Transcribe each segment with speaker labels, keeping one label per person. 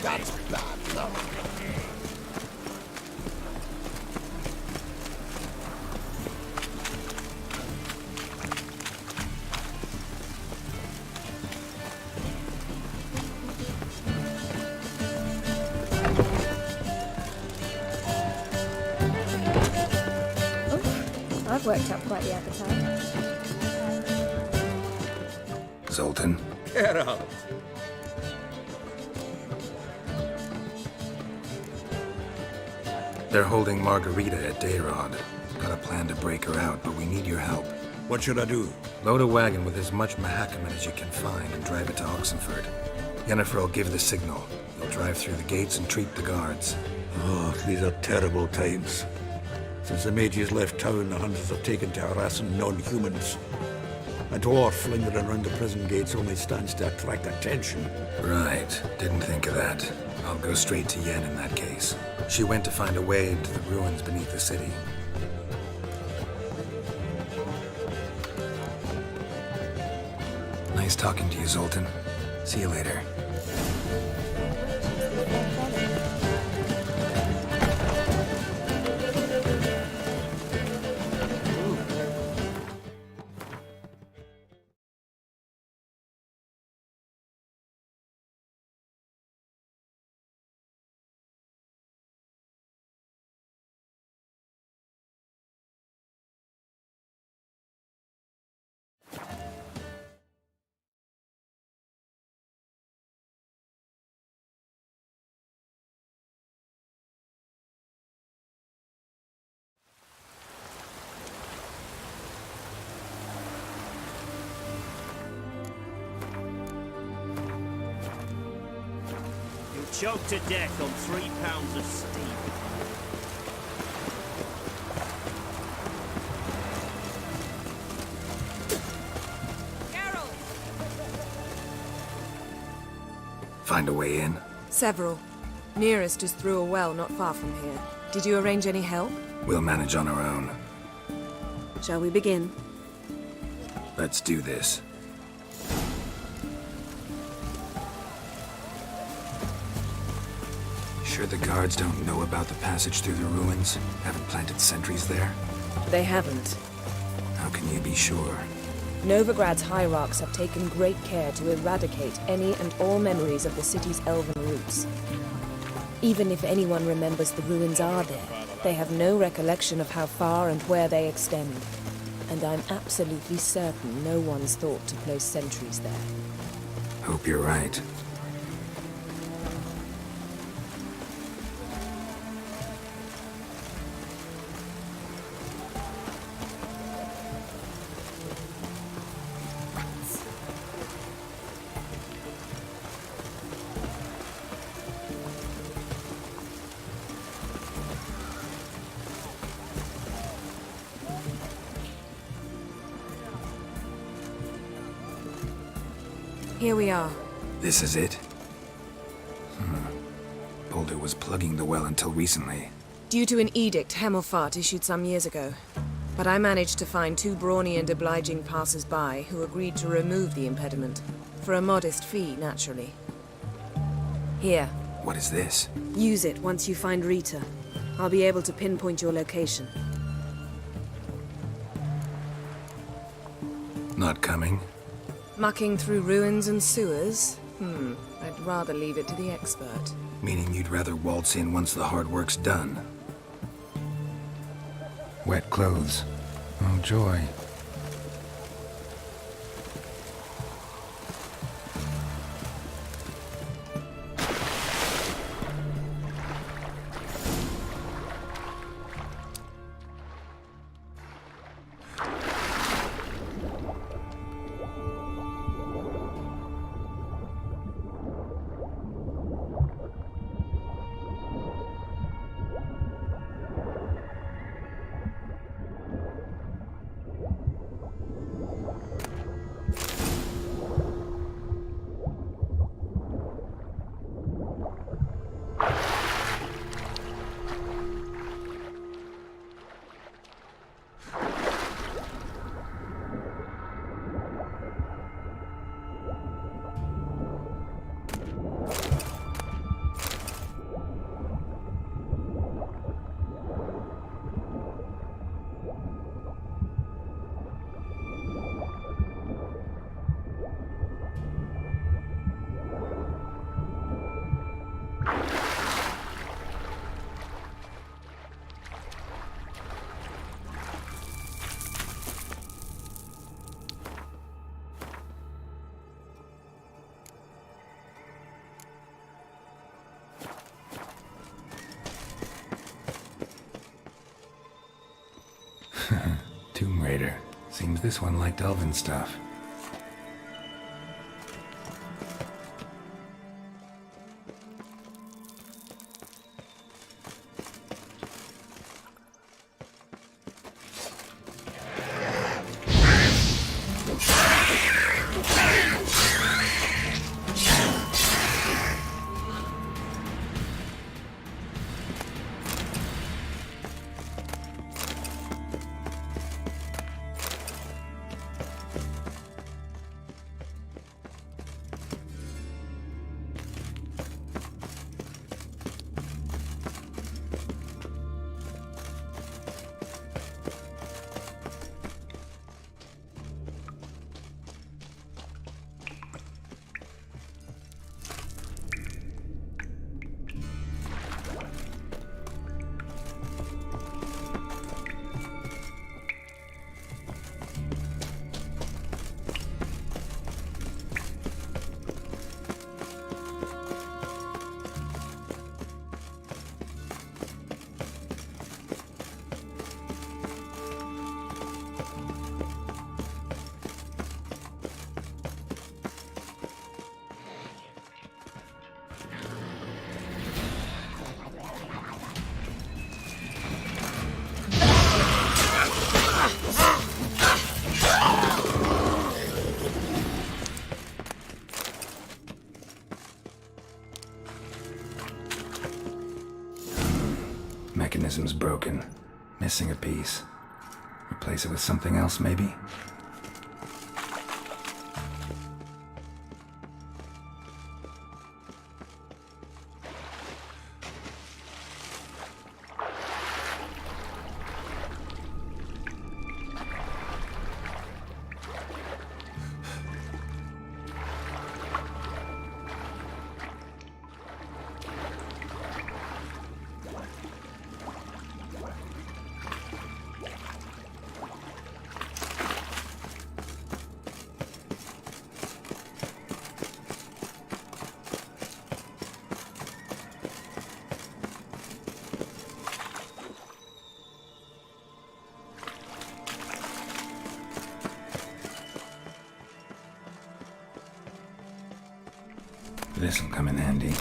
Speaker 1: That's bad, though.
Speaker 2: I've worked up quite the appetite.
Speaker 3: Zoltan?
Speaker 4: Get out!
Speaker 3: They're holding Margarita at Dayrod. Got a plan to break her out, but we need your help.
Speaker 4: What should I do?
Speaker 3: Load a wagon with as much Mahakaman as you can find and drive it to Oxenford. Yennefer will give the signal. You'll drive through the gates and treat the guards.
Speaker 4: Oh, these are terrible times. Since the mages left town, the hunters have taken to harassing non-humans. A dwarf lingering around the prison gates only stands to attract attention.
Speaker 3: Right. Didn't think of that. I'll go straight to Yen in that case. She went to find a way into the ruins beneath the city. Nice talking to you, Zoltan. See you later.
Speaker 5: Choked to death on 3 pounds of steam.
Speaker 3: Find a way in?
Speaker 6: Several. Nearest is through a well not far from here. Did you arrange any help?
Speaker 3: We'll manage on our own.
Speaker 6: Shall we begin?
Speaker 3: Let's do this. Sure the guards don't know about the passage through the ruins? Haven't planted sentries there?
Speaker 6: They haven't.
Speaker 3: How can you be sure?
Speaker 6: Novigrad's hierarchs have taken great care to eradicate any and all memories of the city's elven roots. Even if anyone remembers the ruins are there, they have no recollection of how far and where they extend. And I'm absolutely certain no one's thought to place sentries there.
Speaker 3: Hope you're right.
Speaker 6: Here we are.
Speaker 3: This is it? Boulder was plugging the well until recently.
Speaker 6: Due to an edict Hemelfart issued some years ago. But I managed to find 2 brawny and obliging passers-by who agreed to remove the impediment. For a modest fee, naturally. Here.
Speaker 3: What is this?
Speaker 6: Use it once you find Rita. I'll be able to pinpoint your location.
Speaker 3: Not coming?
Speaker 6: Mucking through ruins and sewers? I'd rather leave it to the expert.
Speaker 3: Meaning you'd rather waltz in once the hard work's done. Wet clothes. Oh, joy. Tomb Raider. Seems this one liked elven stuff. Mechanism's broken. Missing a piece. Replace it with something else, maybe? This'll come in handy.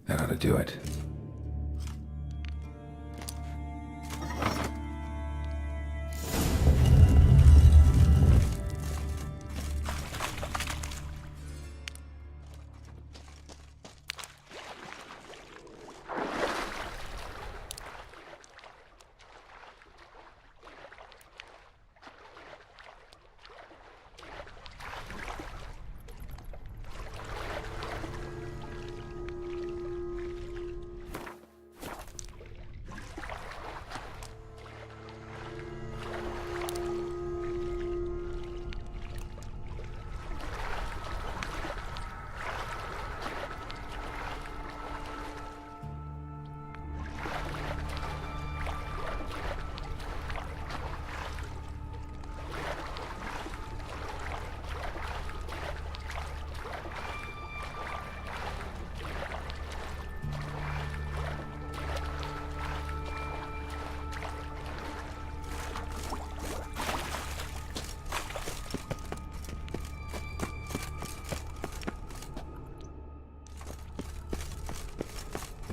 Speaker 3: That ought to do it.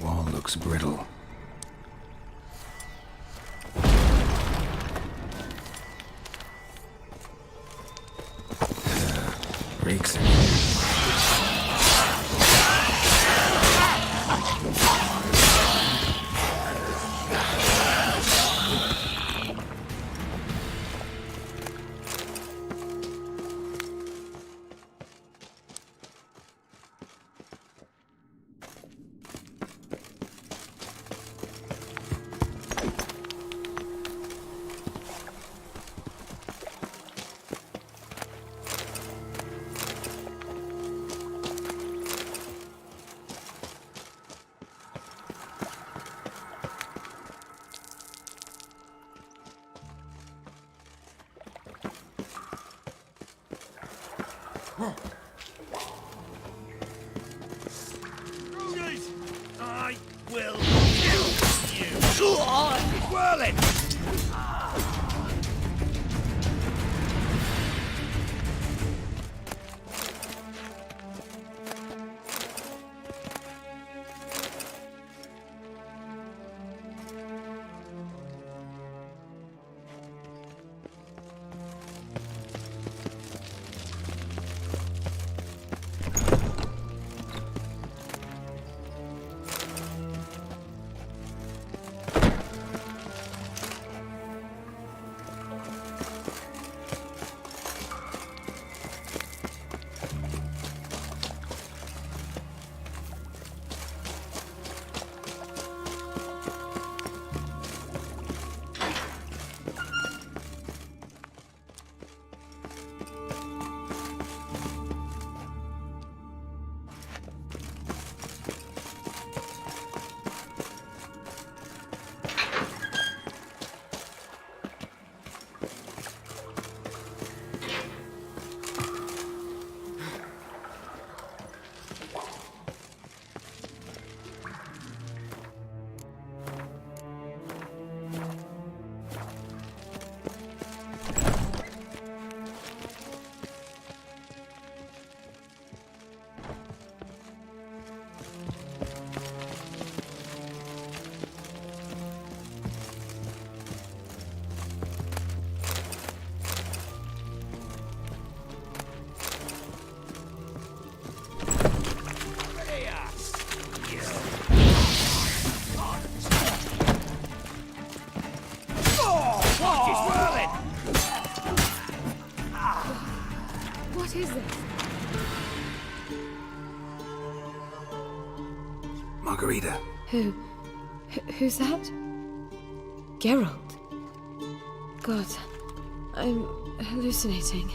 Speaker 3: Wall looks brittle. Reeks.
Speaker 5: will kill you.
Speaker 3: Whirling!
Speaker 2: What is this?
Speaker 3: Margarita.
Speaker 2: Who's that? Geralt. God, I'm hallucinating.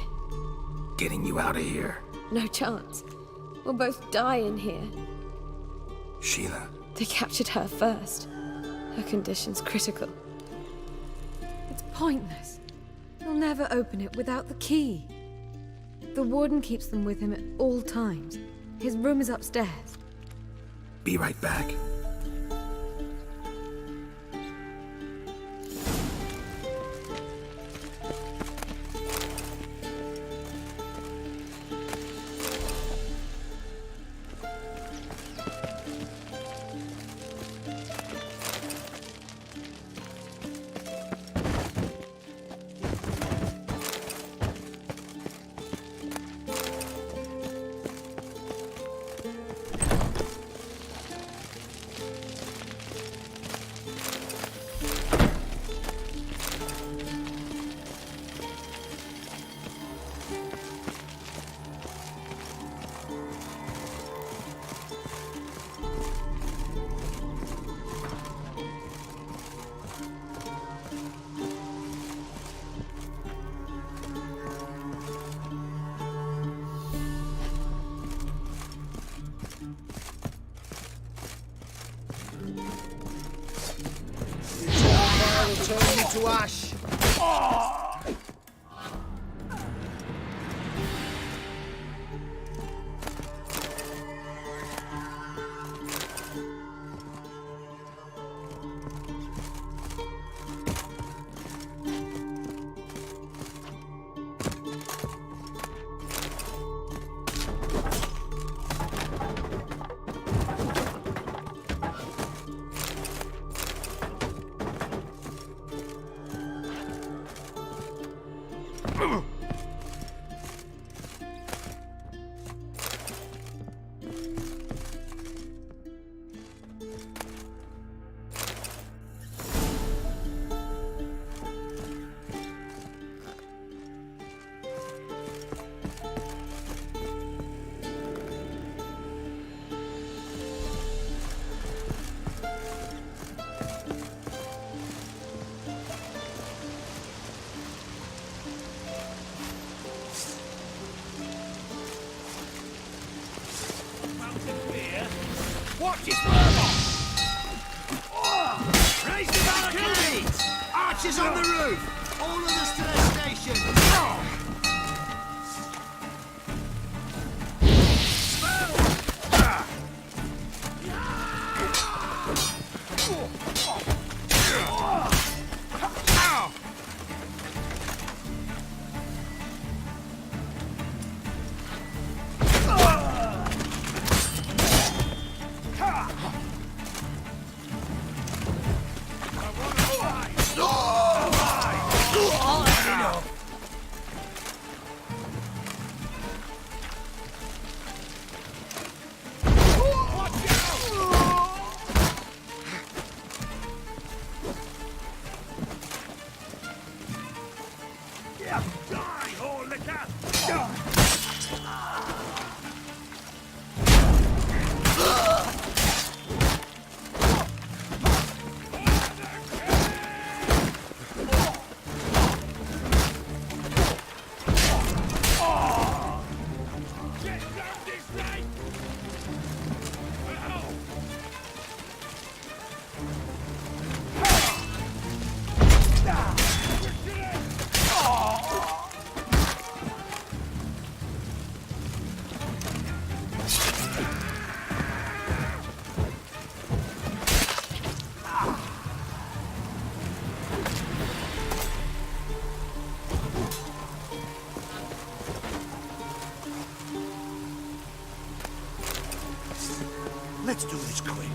Speaker 3: Getting you out of here.
Speaker 2: No chance. We'll both die in here.
Speaker 3: Sheila.
Speaker 2: They captured her first. Her condition's critical. It's pointless. He'll never open it without the key. The warden keeps them with him at all times. His room is upstairs.
Speaker 3: Be right back.
Speaker 5: Turn you to ash. Watch his murder! Raise the barricades! Archers on the roof! All others to their station! Let's do this quick.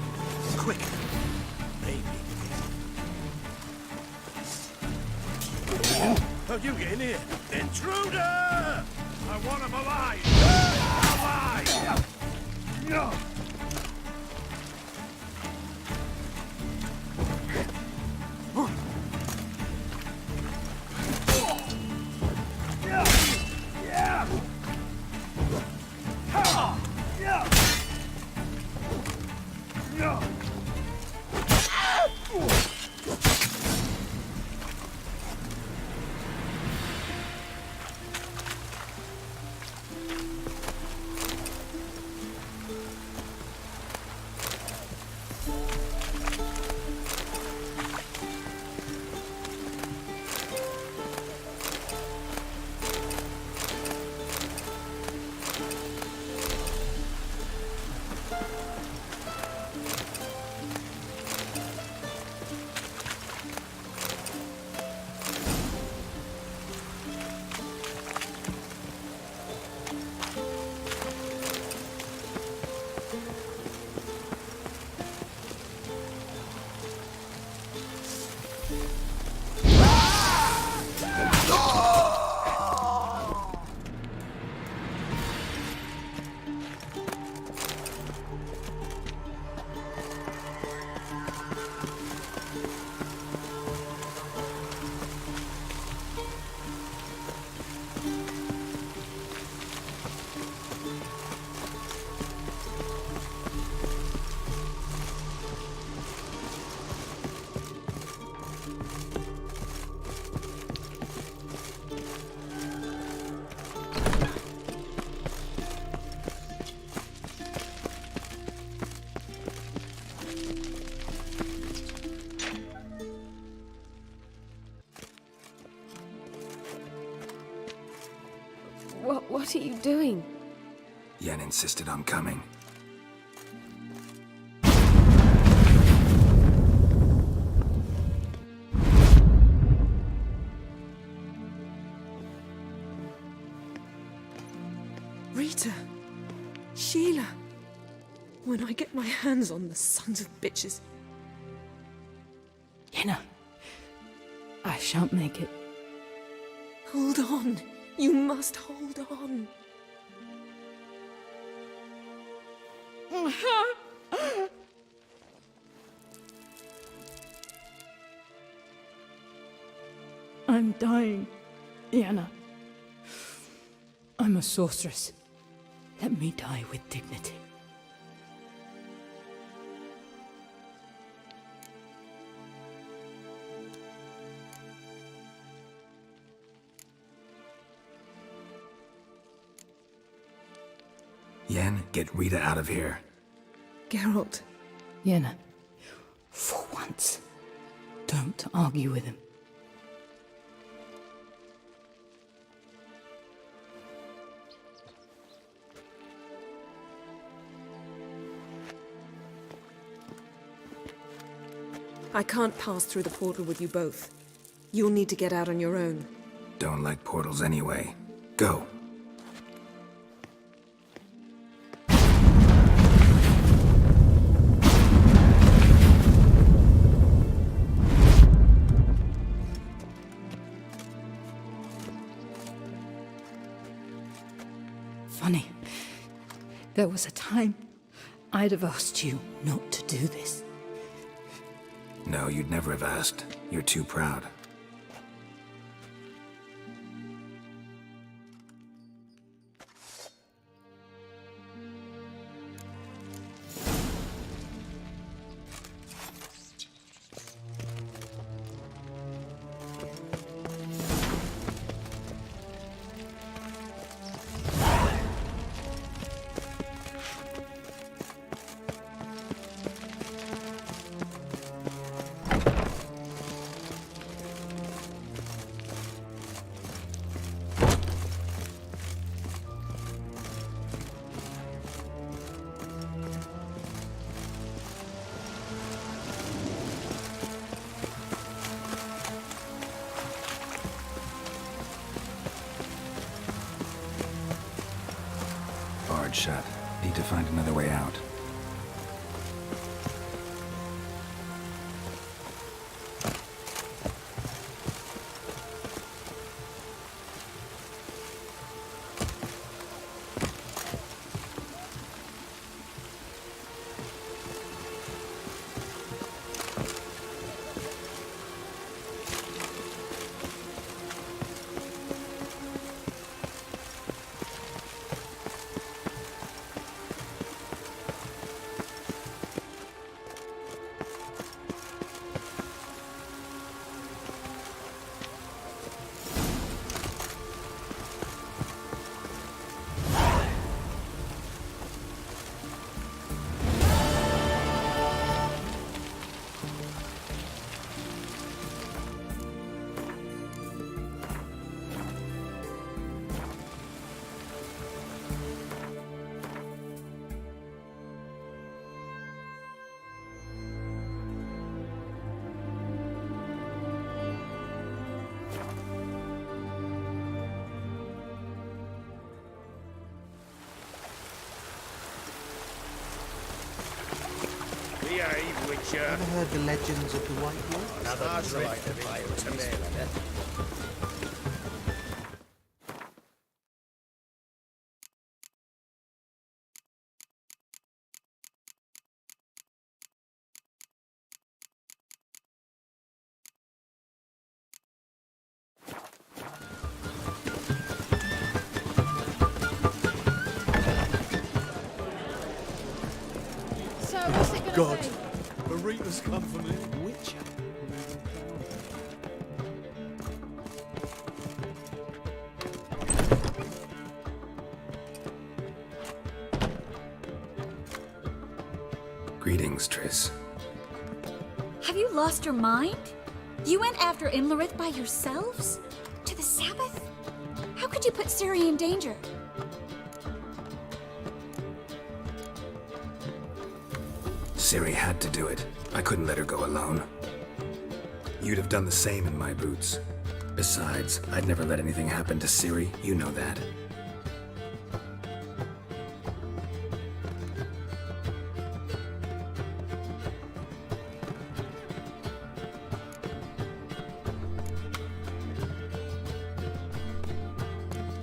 Speaker 5: Quick. Maybe. How'd you get in here? Intruder! I want him alive! Alive! No!
Speaker 2: What are you doing?
Speaker 3: Yen insisted on coming.
Speaker 6: Rita. Sheila. When I get my hands on the sons of bitches.
Speaker 1: Yenna, I shan't make it.
Speaker 6: Hold on. You must hold on.
Speaker 1: I'm dying, Yenna. I'm a sorceress. Let me die with dignity.
Speaker 3: Yen, get Rita out of here.
Speaker 6: Geralt.
Speaker 1: Yenna, for once, don't argue with him.
Speaker 6: I can't pass through the portal with you both. You'll need to get out on your own.
Speaker 3: Don't like portals anyway. Go.
Speaker 1: Funny. There was a time I'd have asked you not to do this.
Speaker 3: No, you'd never have asked. You're too proud. Shut. Need to find another way out.
Speaker 5: behave, Witcher.
Speaker 7: Ever heard the legends of the White Wolf?
Speaker 5: Another drift of incompetence.
Speaker 2: So, what's it gonna
Speaker 5: God.
Speaker 2: be?
Speaker 5: Marita's come for me.
Speaker 7: Witcher.
Speaker 3: Greetings, Triss.
Speaker 8: Have you lost your mind? You went after Imlerith by yourselves? To the Sabbath? How could you put Ciri in danger?
Speaker 3: Ciri had to do it. I couldn't let her go alone. You'd have done the same in my boots. Besides, I'd never let anything happen to Ciri. You know that.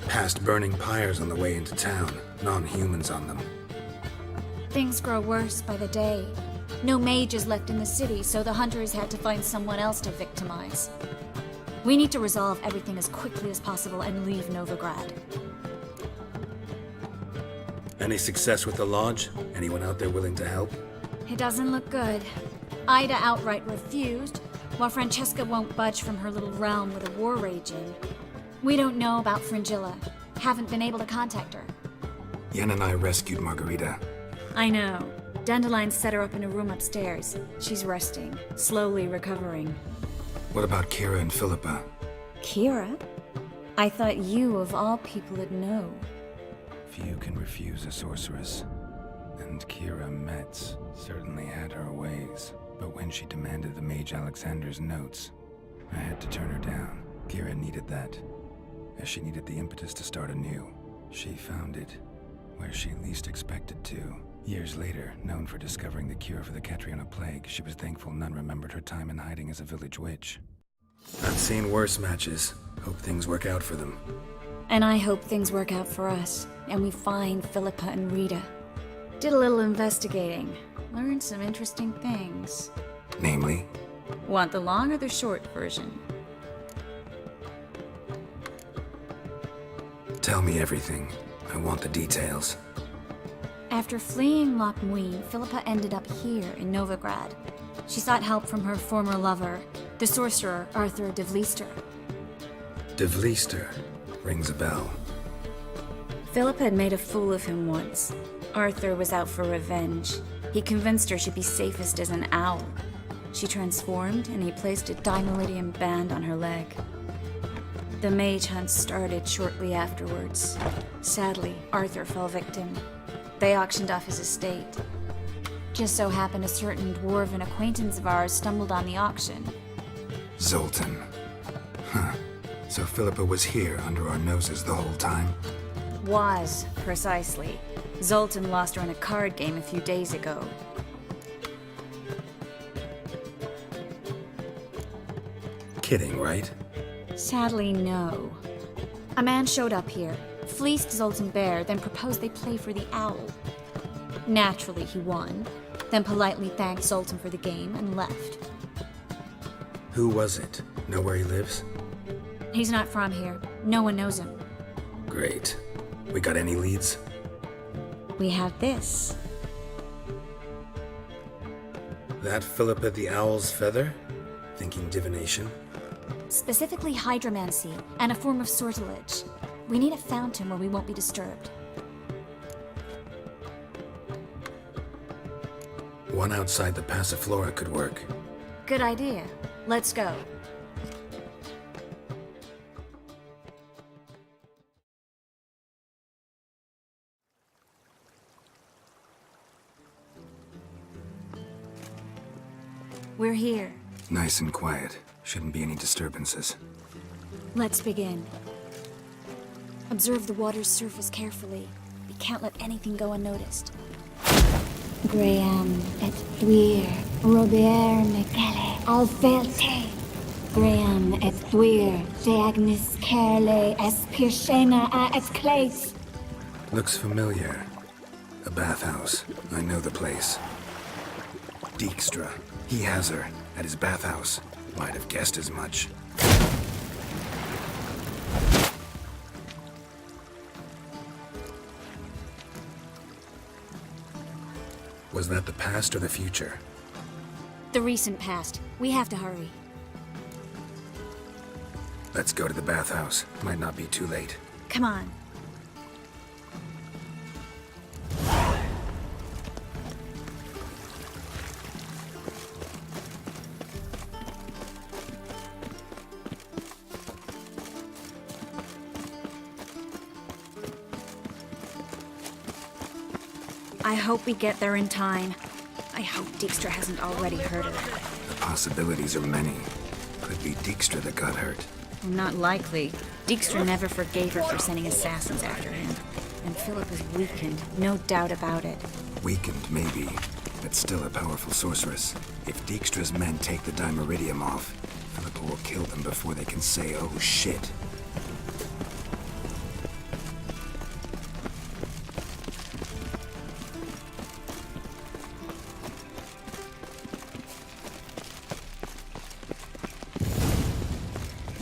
Speaker 3: Past burning pyres on the way into town. Non-humans on them.
Speaker 8: Things grow worse by the day. No mages left in the city, so the hunters had to find someone else to victimize. We need to resolve everything as quickly as possible and leave Novigrad.
Speaker 3: Any success with the lodge? Anyone out there willing to help?
Speaker 8: It doesn't look good. Ida outright refused, while Francesca won't budge from her little realm with a war raging. We don't know about Fringilla. Haven't been able to contact her.
Speaker 3: Yen and I rescued Margarita.
Speaker 8: I know. Dandelion set her up in a room upstairs. She's resting, slowly recovering.
Speaker 3: What about Kira and Philippa?
Speaker 8: Kira? I thought you, of all people, would know.
Speaker 3: Few can refuse a sorceress. And Kira Metz certainly had her ways. But when she demanded the Mage Alexander's notes, I had to turn her down. Kira needed that, as she needed the impetus to start anew. She found it where she least expected to. Years later, known for discovering the cure for the Catriona plague, she was thankful none remembered her time in hiding as a village witch. I've seen worse matches. Hope things work out for them.
Speaker 8: And I hope things work out for us, and we find Philippa and Rita. Did a little investigating. Learned some interesting things.
Speaker 3: Namely?
Speaker 8: Want the long or the short version?
Speaker 3: Tell me everything. I want the details.
Speaker 8: After fleeing Loch Muin, Philippa ended up here in Novigrad. She sought help from her former lover, the sorcerer Arthur de Vlister.
Speaker 3: De Vlister rings a bell.
Speaker 8: Philippa had made a fool of him once. Arthur was out for revenge. He convinced her she'd be safest as an owl. She transformed, and he placed a dimelidium band on her leg. The mage hunt started shortly afterwards. Sadly, Arthur fell victim. They auctioned off his estate. Just so happened a certain dwarven acquaintance of ours stumbled on the auction.
Speaker 3: Zoltan. Huh. So Philippa was here under our noses the whole time?
Speaker 8: Was, precisely. Zoltan lost her in a card game a few days ago.
Speaker 3: Kidding, right?
Speaker 8: Sadly, no. A man showed up here, fleeced Zoltan bare, then proposed they play for the owl. Naturally, he won, then politely thanked Zoltan for the game and left.
Speaker 3: Who was it? Know where he lives?
Speaker 8: He's not from here. No one knows him.
Speaker 3: Great. We got any leads?
Speaker 8: We have this.
Speaker 3: That Philippa the Owl's feather? Thinking divination?
Speaker 8: Specifically hydromancy, and a form of sortilege. We need a fountain where we won't be disturbed.
Speaker 3: One outside the Passiflora could work.
Speaker 8: Good idea. Let's go. We're here.
Speaker 3: Nice and quiet. Shouldn't be any disturbances.
Speaker 8: Let's begin. Observe the water's surface carefully. We can't let anything go unnoticed. Graham et thuir, Robert Mcgelle, Alfelte. Graham et thuir, de Agnes Kerle, es Pirshena a et Clace.
Speaker 3: Looks familiar. A bathhouse. I know the place. Dijkstra. He has her at his bathhouse. Might have guessed as much. Was that the past or the future?
Speaker 8: The recent past. We have to hurry.
Speaker 3: Let's go to the bathhouse. Might not be too late.
Speaker 8: Come on. I hope we get there in time. I hope Dijkstra hasn't already hurt her.
Speaker 3: The possibilities are many. Could be Dijkstra that got hurt.
Speaker 8: Not likely. Dijkstra never forgave her for sending assassins after him. And Philip is weakened, no doubt about it.
Speaker 3: Weakened, maybe, but still a powerful sorceress. If Dijkstra's men take the Dimeridium off, Philippa will kill them before they can say, oh shit.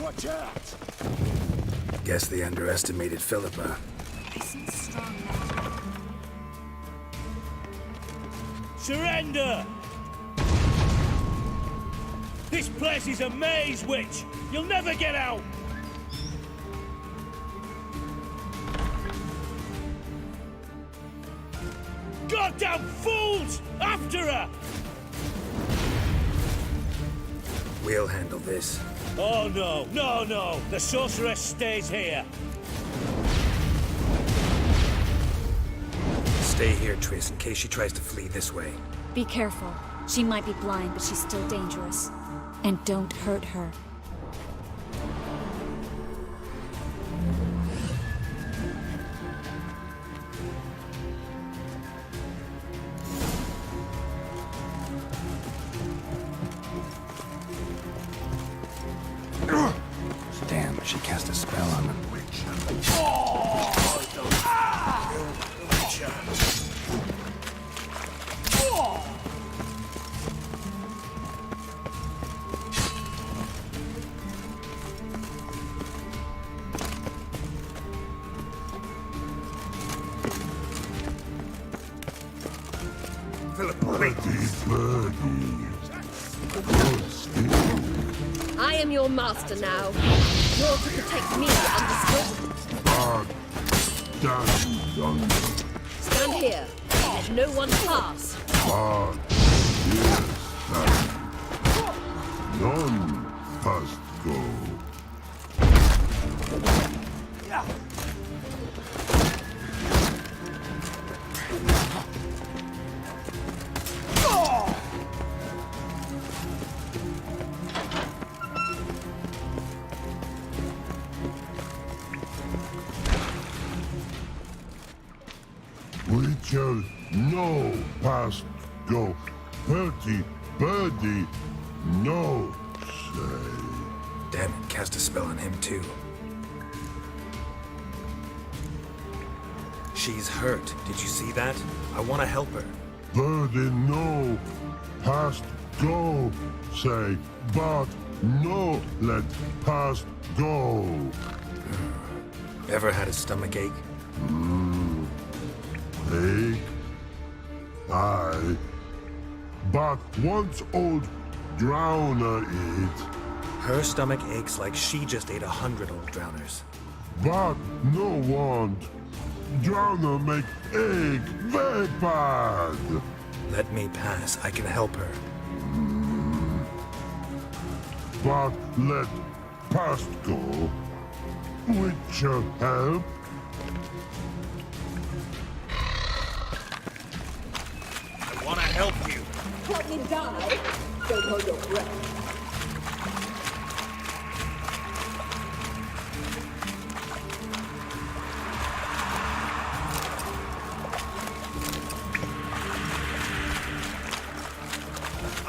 Speaker 5: Watch out!
Speaker 3: Guess they underestimated Philippa.
Speaker 5: Surrender! This place is a maze, witch! You'll never get out! Goddamn fools! After her!
Speaker 3: We'll handle this.
Speaker 5: Oh no, no, no! The sorceress stays here!
Speaker 3: Stay here, Triss, in case she tries to flee this way.
Speaker 8: Be careful. She might be blind, but she's still dangerous. And don't hurt her.
Speaker 3: Damn, she cast a spell on them.
Speaker 9: I am your master now. You're to protect me, understood? Stand here. Let no one pass.
Speaker 10: None must go. Witcher, no past go. Bertie, birdie, no say.
Speaker 3: Damn it, cast a spell on him too. She's hurt. Did you see that? I want to help her.
Speaker 10: Birdie, no past go say, but no let past go.
Speaker 3: Ever had a stomach ache?
Speaker 10: Ache? Aye. But once old drowner eat.
Speaker 3: Her stomach aches like she just ate 100 old drowners.
Speaker 10: But no want. Drowner make ache very bad.
Speaker 3: Let me pass. I can help her.
Speaker 10: But let past go. Witcher help.
Speaker 5: I want to help you!
Speaker 9: Let me die. Don't hold your breath.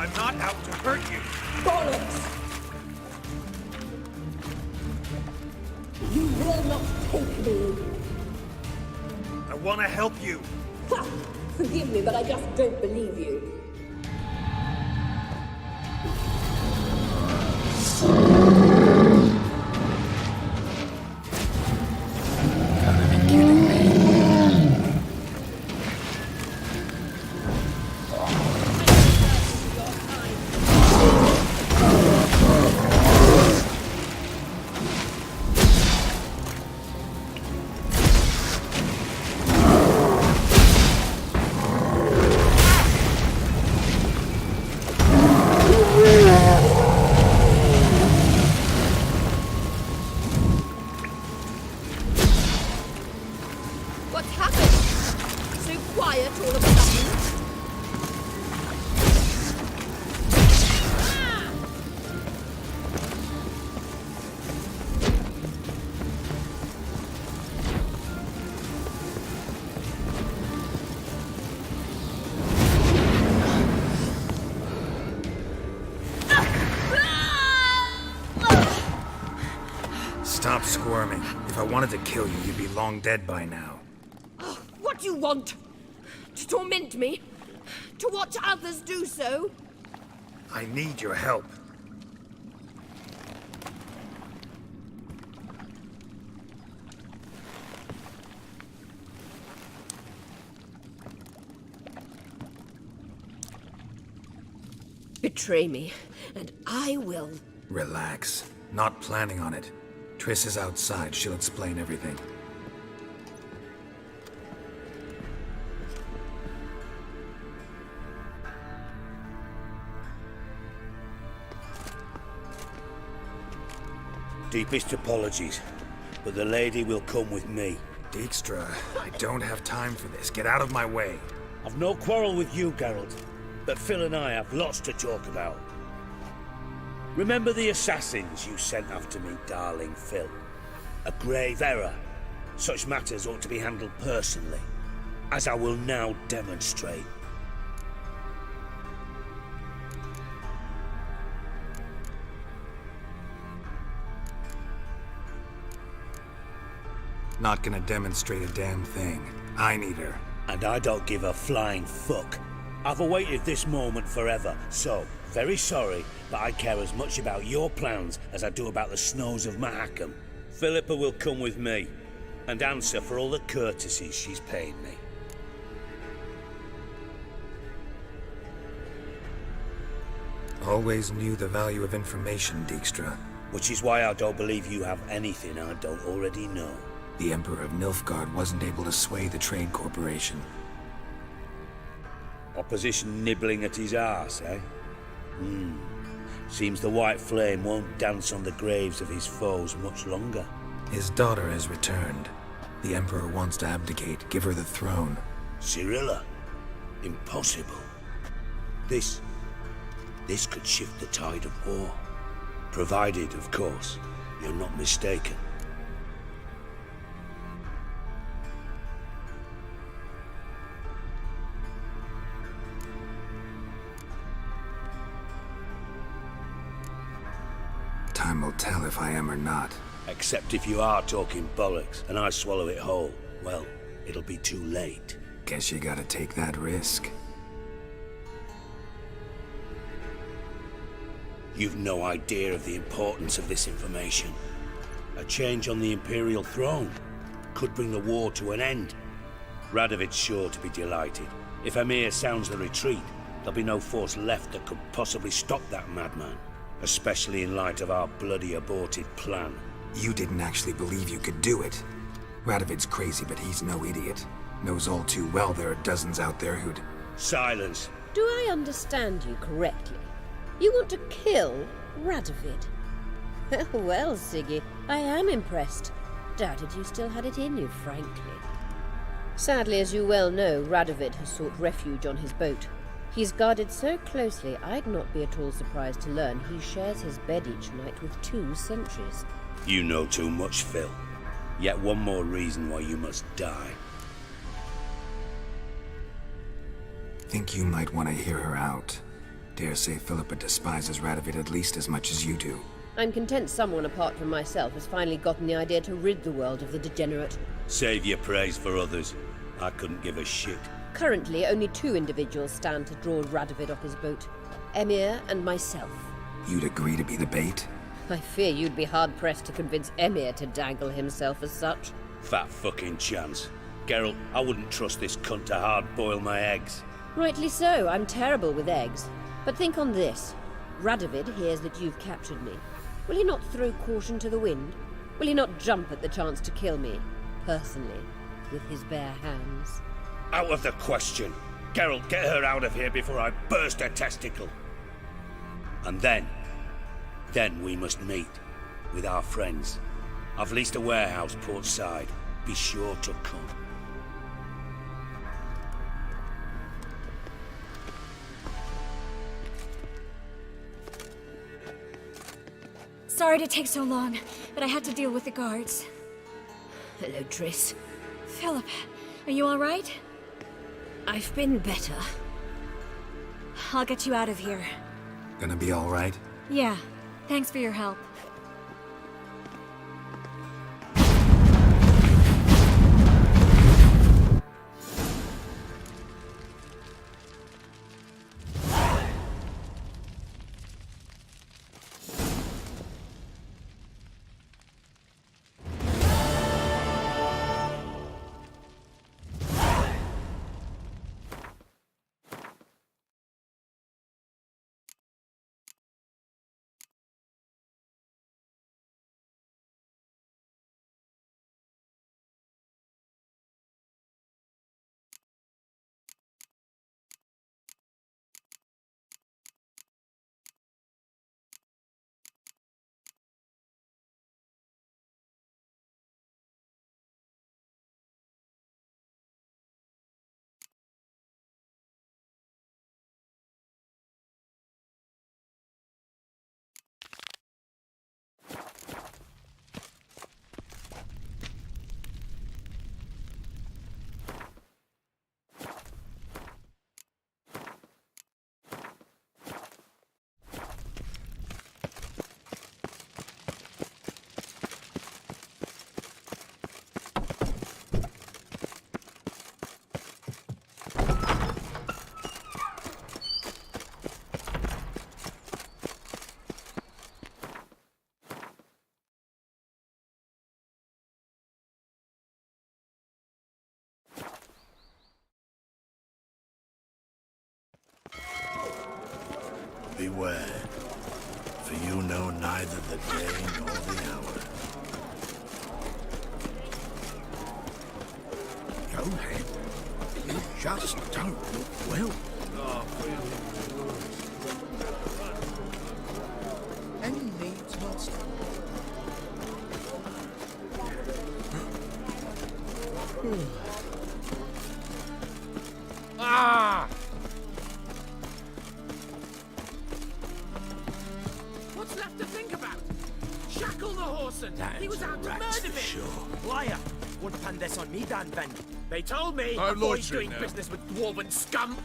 Speaker 5: I'm not out to hurt you.
Speaker 9: Bollocks! You will not take me.
Speaker 5: I want to help you.
Speaker 9: Ha! Forgive me, but I just don't believe you.
Speaker 3: Gotta be kidding me.
Speaker 9: What's happened? So quiet all of a sudden.
Speaker 3: Stop squirming. If I wanted to kill you, you'd be long dead by now.
Speaker 9: What do you want? To torment me? To watch others do so?
Speaker 3: I need your help.
Speaker 9: Betray me, and I will.
Speaker 3: Relax. Not planning on it. Triss is outside. She'll explain everything.
Speaker 5: Deepest apologies, but the lady will come with me.
Speaker 3: Dijkstra, I don't have time for this. Get out of my way.
Speaker 5: I've no quarrel with you, Geralt, but Phil and I have lots to talk about. Remember the assassins you sent after me, darling Phil? A grave error. Such matters ought to be handled personally, as I will now demonstrate.
Speaker 3: Not gonna demonstrate a damn thing. I need her.
Speaker 5: And I don't give a flying fuck. I've awaited this moment forever, so, very sorry, but I care as much about your plans as I do about the snows of Mahakam. Philippa will come with me, and answer for all the courtesies she's paid me.
Speaker 3: Always knew the value of information, Dijkstra.
Speaker 5: Which is why I don't believe you have anything I don't already know.
Speaker 3: The Emperor of Nilfgaard wasn't able to sway the Trade Corporation.
Speaker 5: Opposition nibbling at his arse, eh? Seems the White Flame won't dance on the graves of his foes much longer.
Speaker 3: His daughter has returned. The Emperor wants to abdicate, give her the throne.
Speaker 5: Cyrilla? Impossible. This could shift the tide of war. Provided, of course, you're not mistaken.
Speaker 3: Time will tell if I am or not.
Speaker 5: Except if you are talking bollocks, and I swallow it whole. Well, it'll be too late.
Speaker 3: Guess you gotta take that risk.
Speaker 5: You've no idea of the importance of this information. A change on the Imperial throne could bring the war to an end. Radovid's sure to be delighted. If Emir sounds the retreat, there'll be no force left that could possibly stop that madman. Especially in light of our bloody aborted plan.
Speaker 3: You didn't actually believe you could do it. Radovid's crazy, but he's no idiot. Knows all too well there are dozens out there who'd...
Speaker 5: Silence.
Speaker 9: Do I understand you correctly? You want to kill Radovid? Well, Siggy, I am impressed. Doubted you still had it in you, frankly. Sadly, as you well know, Radovid has sought refuge on his boat. He's guarded so closely, I'd not be at all surprised to learn he shares his bed each night with 2 sentries.
Speaker 5: You know too much, Phil. Yet one more reason why you must die.
Speaker 3: Think you might want to hear her out. Dare say Philippa despises Radovid at least as much as you do.
Speaker 9: I'm content someone apart from myself has finally gotten the idea to rid the world of the degenerate.
Speaker 5: Save your praise for others. I couldn't give a shit.
Speaker 9: Currently, only 2 individuals stand to draw Radovid off his boat. Emir and myself.
Speaker 3: You'd agree to be the bait?
Speaker 9: I fear you'd be hard-pressed to convince Emir to dangle himself as such.
Speaker 5: Fat fucking chance. Geralt, I wouldn't trust this cunt to hard-boil my eggs.
Speaker 9: Rightly so, I'm terrible with eggs. But think on this. Radovid hears that you've captured me. Will he not throw caution to the wind? Will he not jump at the chance to kill me, personally, with his bare hands?
Speaker 5: Out of the question. Geralt, get her out of here before I burst her testicle. And then we must meet with our friends. I've leased a warehouse portside. Be sure to come.
Speaker 8: Sorry to take so long, but I had to deal with the guards.
Speaker 9: Hello, Triss.
Speaker 8: Philip, are you all right?
Speaker 9: I've been better.
Speaker 8: I'll get you out of here.
Speaker 3: Gonna be all right?
Speaker 8: Yeah, thanks for your help.
Speaker 11: Beware, for you know neither the day nor the hour. Go ahead. You just don't look well. Any needs, master?
Speaker 12: Ah! What's left to think about? Shackle the horse and he was out to murder me!
Speaker 11: Sure.
Speaker 12: Liar! Wouldn't pan this on me, Dan Ben. They told me
Speaker 10: Our
Speaker 12: avoid
Speaker 10: lordship
Speaker 12: doing
Speaker 10: now.
Speaker 12: business with dwarven scum!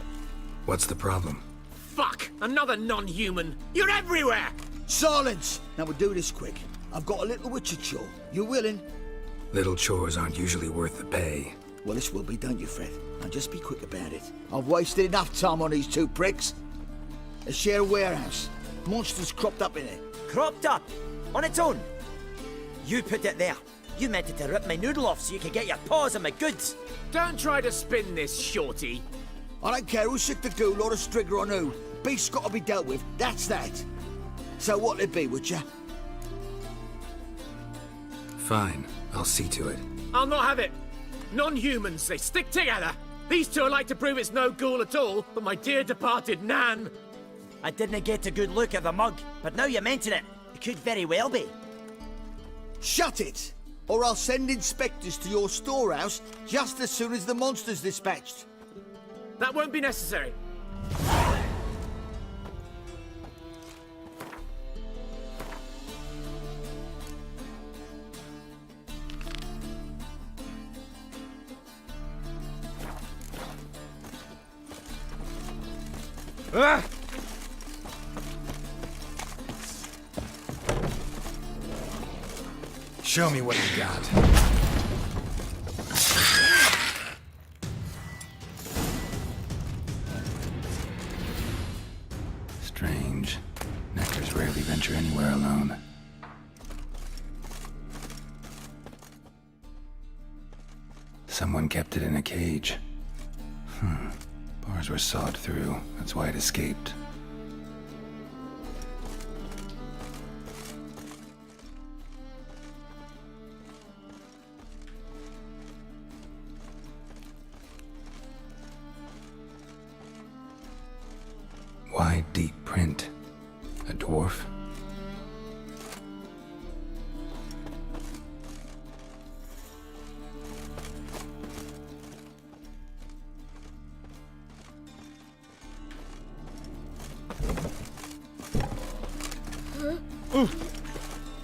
Speaker 3: What's the problem?
Speaker 12: Fuck! Another non-human! You're everywhere!
Speaker 13: Silence! Now we'll do this quick. I've got a little witcher chore. You willing?
Speaker 3: Little chores aren't usually worth the pay.
Speaker 13: Well, this will be, don't you, Fred? Now just be quick about it. I've wasted enough time on these 2 pricks. They share a warehouse. Monsters cropped up in it.
Speaker 12: Cropped up? On its own? You put it there. You meant it to rip my noodle off so you could get your paws on my goods. Don't try to spin this, shorty.
Speaker 13: I don't care who sick the ghoul or the strigger on who. Beast's got to be dealt with. That's that. So what'll it be, Witcher?
Speaker 3: Fine, I'll see to it.
Speaker 12: I'll not have it. Non-humans, they stick together. These 2 are like to prove it's no ghoul at all, but my dear departed Nan. I didn't get a good look at the mug, but now you mention it, it could very well be.
Speaker 13: Shut it! Or I'll send inspectors to your storehouse just as soon as the monster's dispatched.
Speaker 12: That won't be necessary.
Speaker 3: Show me what you got. Strange. Neckers rarely venture anywhere alone. Someone kept it in a cage. Bars were sawed through. That's why it escaped. Why deep print? A dwarf?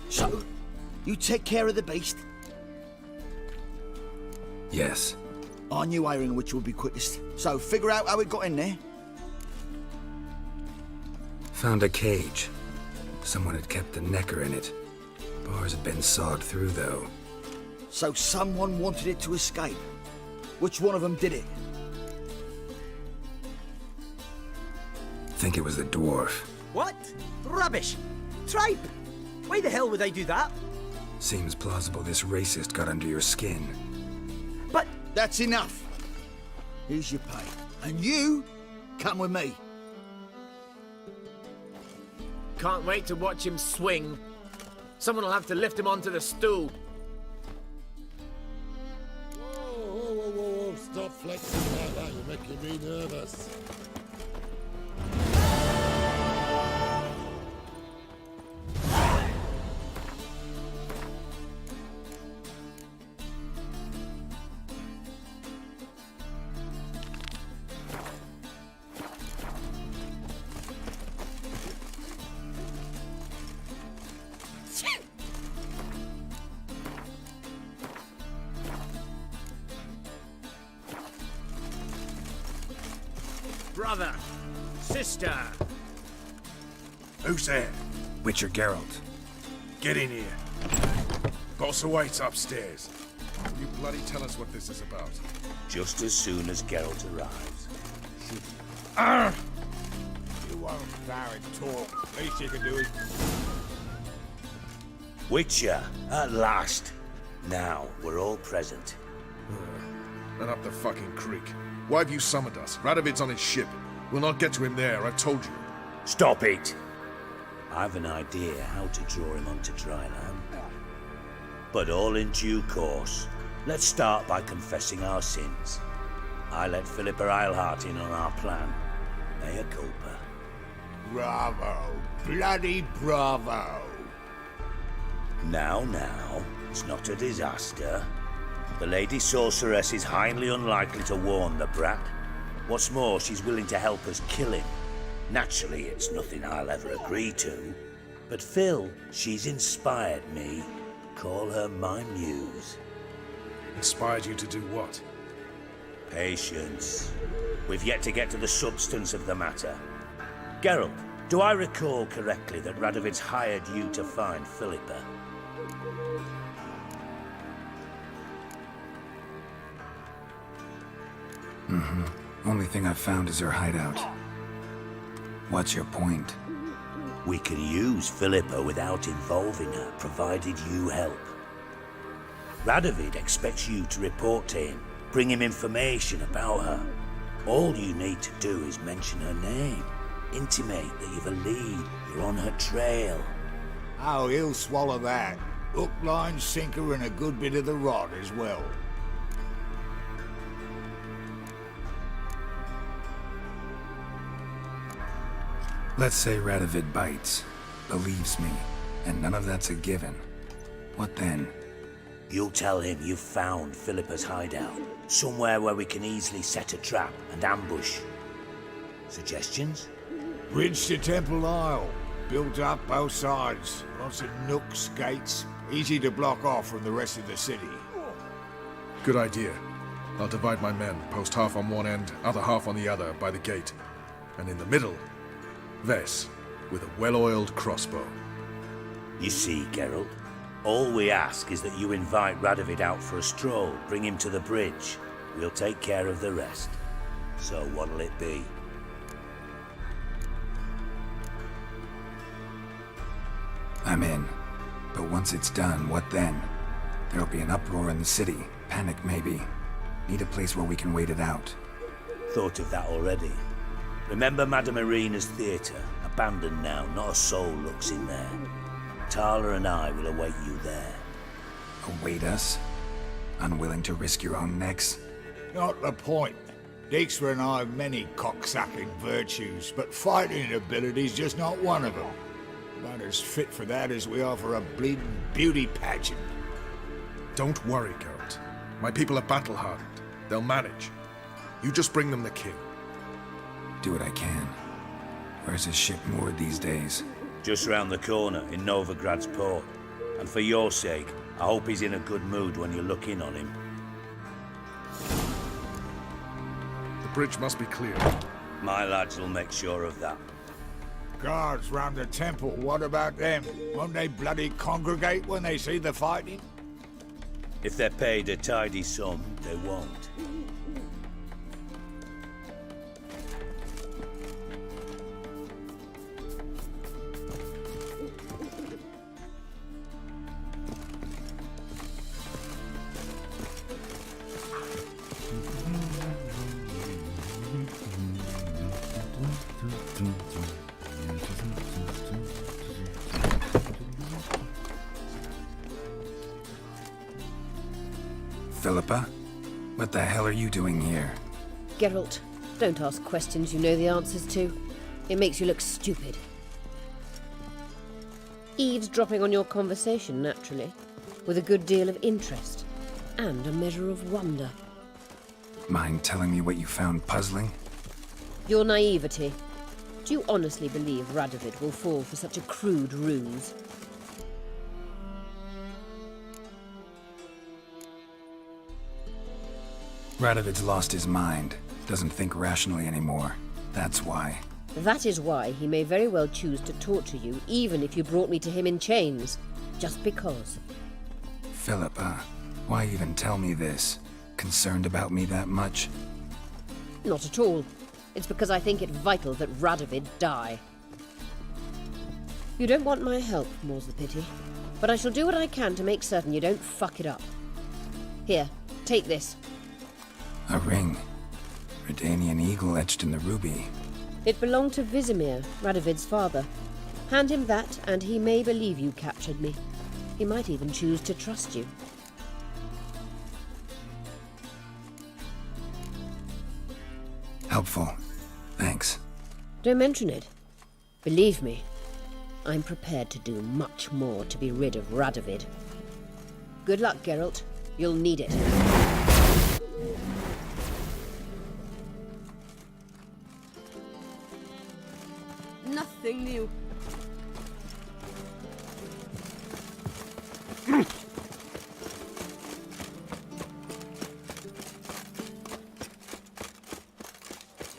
Speaker 13: So, you take care of the beast?
Speaker 3: Yes.
Speaker 13: I knew ironing which would be quickest. So, figure out how it got in there.
Speaker 3: Found a cage. Someone had kept the necker in it. Bars had been sawed through, though.
Speaker 13: So someone wanted it to escape. Which one of them did it?
Speaker 3: Think it was the dwarf.
Speaker 12: What? Rubbish! Tripe! Why the hell would I do that?
Speaker 3: Seems plausible this racist got under your skin.
Speaker 12: But...
Speaker 13: That's enough. Here's your pay. And you, come with me.
Speaker 12: Can't wait to watch him swing. Someone will have to lift him onto the stool.
Speaker 10: Whoa. Stop flexing like that. You're making me nervous.
Speaker 12: Brother, sister.
Speaker 11: Who's there?
Speaker 3: Witcher Geralt.
Speaker 11: Get in here. Boss awaits upstairs.
Speaker 10: Will you bloody tell us what this is about?
Speaker 5: Just as soon as Geralt arrives.
Speaker 10: You won't bow and talk. Least you can do is...
Speaker 5: Witcher, at last. Now, we're all present.
Speaker 10: And up the fucking creek. Why have you summoned us? Radovid's on his ship. We'll not get to him there, I've told you.
Speaker 5: Stop it! I've an idea how to draw him onto dry land. But all in due course. Let's start by confessing our sins. I let Philippa Eilhart in on our plan. Mea culpa.
Speaker 11: Bravo. Bloody bravo.
Speaker 5: Now, it's not a disaster. The Lady Sorceress is highly unlikely to warn the brat. What's more, she's willing to help us kill him. Naturally, it's nothing I'll ever agree to. But Phil, she's inspired me. Call her my muse.
Speaker 10: Inspired you to do what?
Speaker 5: Patience. We've yet to get to the substance of the matter. Geralt, do I recall correctly that Radovid's hired you to find Philippa?
Speaker 3: Only thing I've found is her hideout. What's your point?
Speaker 5: We can use Philippa without involving her, provided you help. Radovid expects you to report to him, bring him information about her. All you need to do is mention her name, intimate that you've a lead, you're on her trail.
Speaker 11: Oh, he'll swallow that. Hook, line, sinker, and a good bit of the rod as well.
Speaker 3: Let's say Radovid bites, believes me, and none of that's a given. What then?
Speaker 5: You'll tell him you've found Philippa's hideout, somewhere where we can easily set a trap and ambush. Suggestions?
Speaker 11: Bridge to Temple Isle. Built up both sides. Lots of nooks, gates. Easy to block off from the rest of the city.
Speaker 10: Good idea. I'll divide my men, post half on one end, other half on the other, by the gate. And in the middle, Vess, with a well-oiled crossbow.
Speaker 5: You see, Geralt, All we ask is that you invite Radovid out for a stroll, bring him to the bridge. We'll take care of the rest. So what'll it be?
Speaker 3: I'm in. But once it's done, what then? There'll be an uproar in the city. Panic, maybe. Need a place where we can wait it out.
Speaker 5: Thought of that already. Remember Madame Irina's theatre? Abandoned now, not a soul looks in there. Tala and I will await you there.
Speaker 3: Await us? Unwilling to risk your own necks?
Speaker 11: Not the point. Dijkstra and I have many cocksucking virtues, but fighting ability's just not one of them. About as fit for that as we are for a bleeding beauty pageant.
Speaker 10: Don't worry, Geralt. My people are battle-hardened. They'll manage. You just bring them the king.
Speaker 3: Do what I can. Where's his ship moored these days?
Speaker 5: Just round the corner, in Novigrad's port. And for your sake, I hope he's in a good mood when you look in on him.
Speaker 10: The bridge must be clear.
Speaker 5: My lads will make sure of that.
Speaker 11: Guards round the temple, what about them? Won't they bloody congregate when they see the fighting?
Speaker 5: If they're paid a tidy sum, they won't.
Speaker 3: Philippa? What the hell are you doing here?
Speaker 9: Geralt, don't ask questions you know the answers to. It makes you look stupid. Eavesdropping on your conversation, naturally, with a good deal of interest and a measure of wonder.
Speaker 3: Mind telling me what you found puzzling?
Speaker 9: Your naivety. Do you honestly believe Radovid will fall for such a crude ruse?
Speaker 3: Radovid's lost his mind. Doesn't think rationally anymore. That's why.
Speaker 9: That is why he may very well choose to torture you, even if you brought me to him in chains. Just because.
Speaker 3: Philippa, why even tell me this? Concerned about me that much?
Speaker 9: Not at all. It's because I think it vital that Radovid die. You don't want my help, more's the pity. But I shall do what I can to make certain you don't fuck it up. Here, take this.
Speaker 3: A ring. Redanian eagle etched in the ruby.
Speaker 9: It belonged to Vizimir, Radovid's father. Hand him that, and he may believe you captured me. He might even choose to trust you.
Speaker 3: Helpful. Thanks.
Speaker 9: Don't mention it. Believe me, I'm prepared to do much more to be rid of Radovid. Good luck, Geralt. You'll need it.
Speaker 2: Nothing new.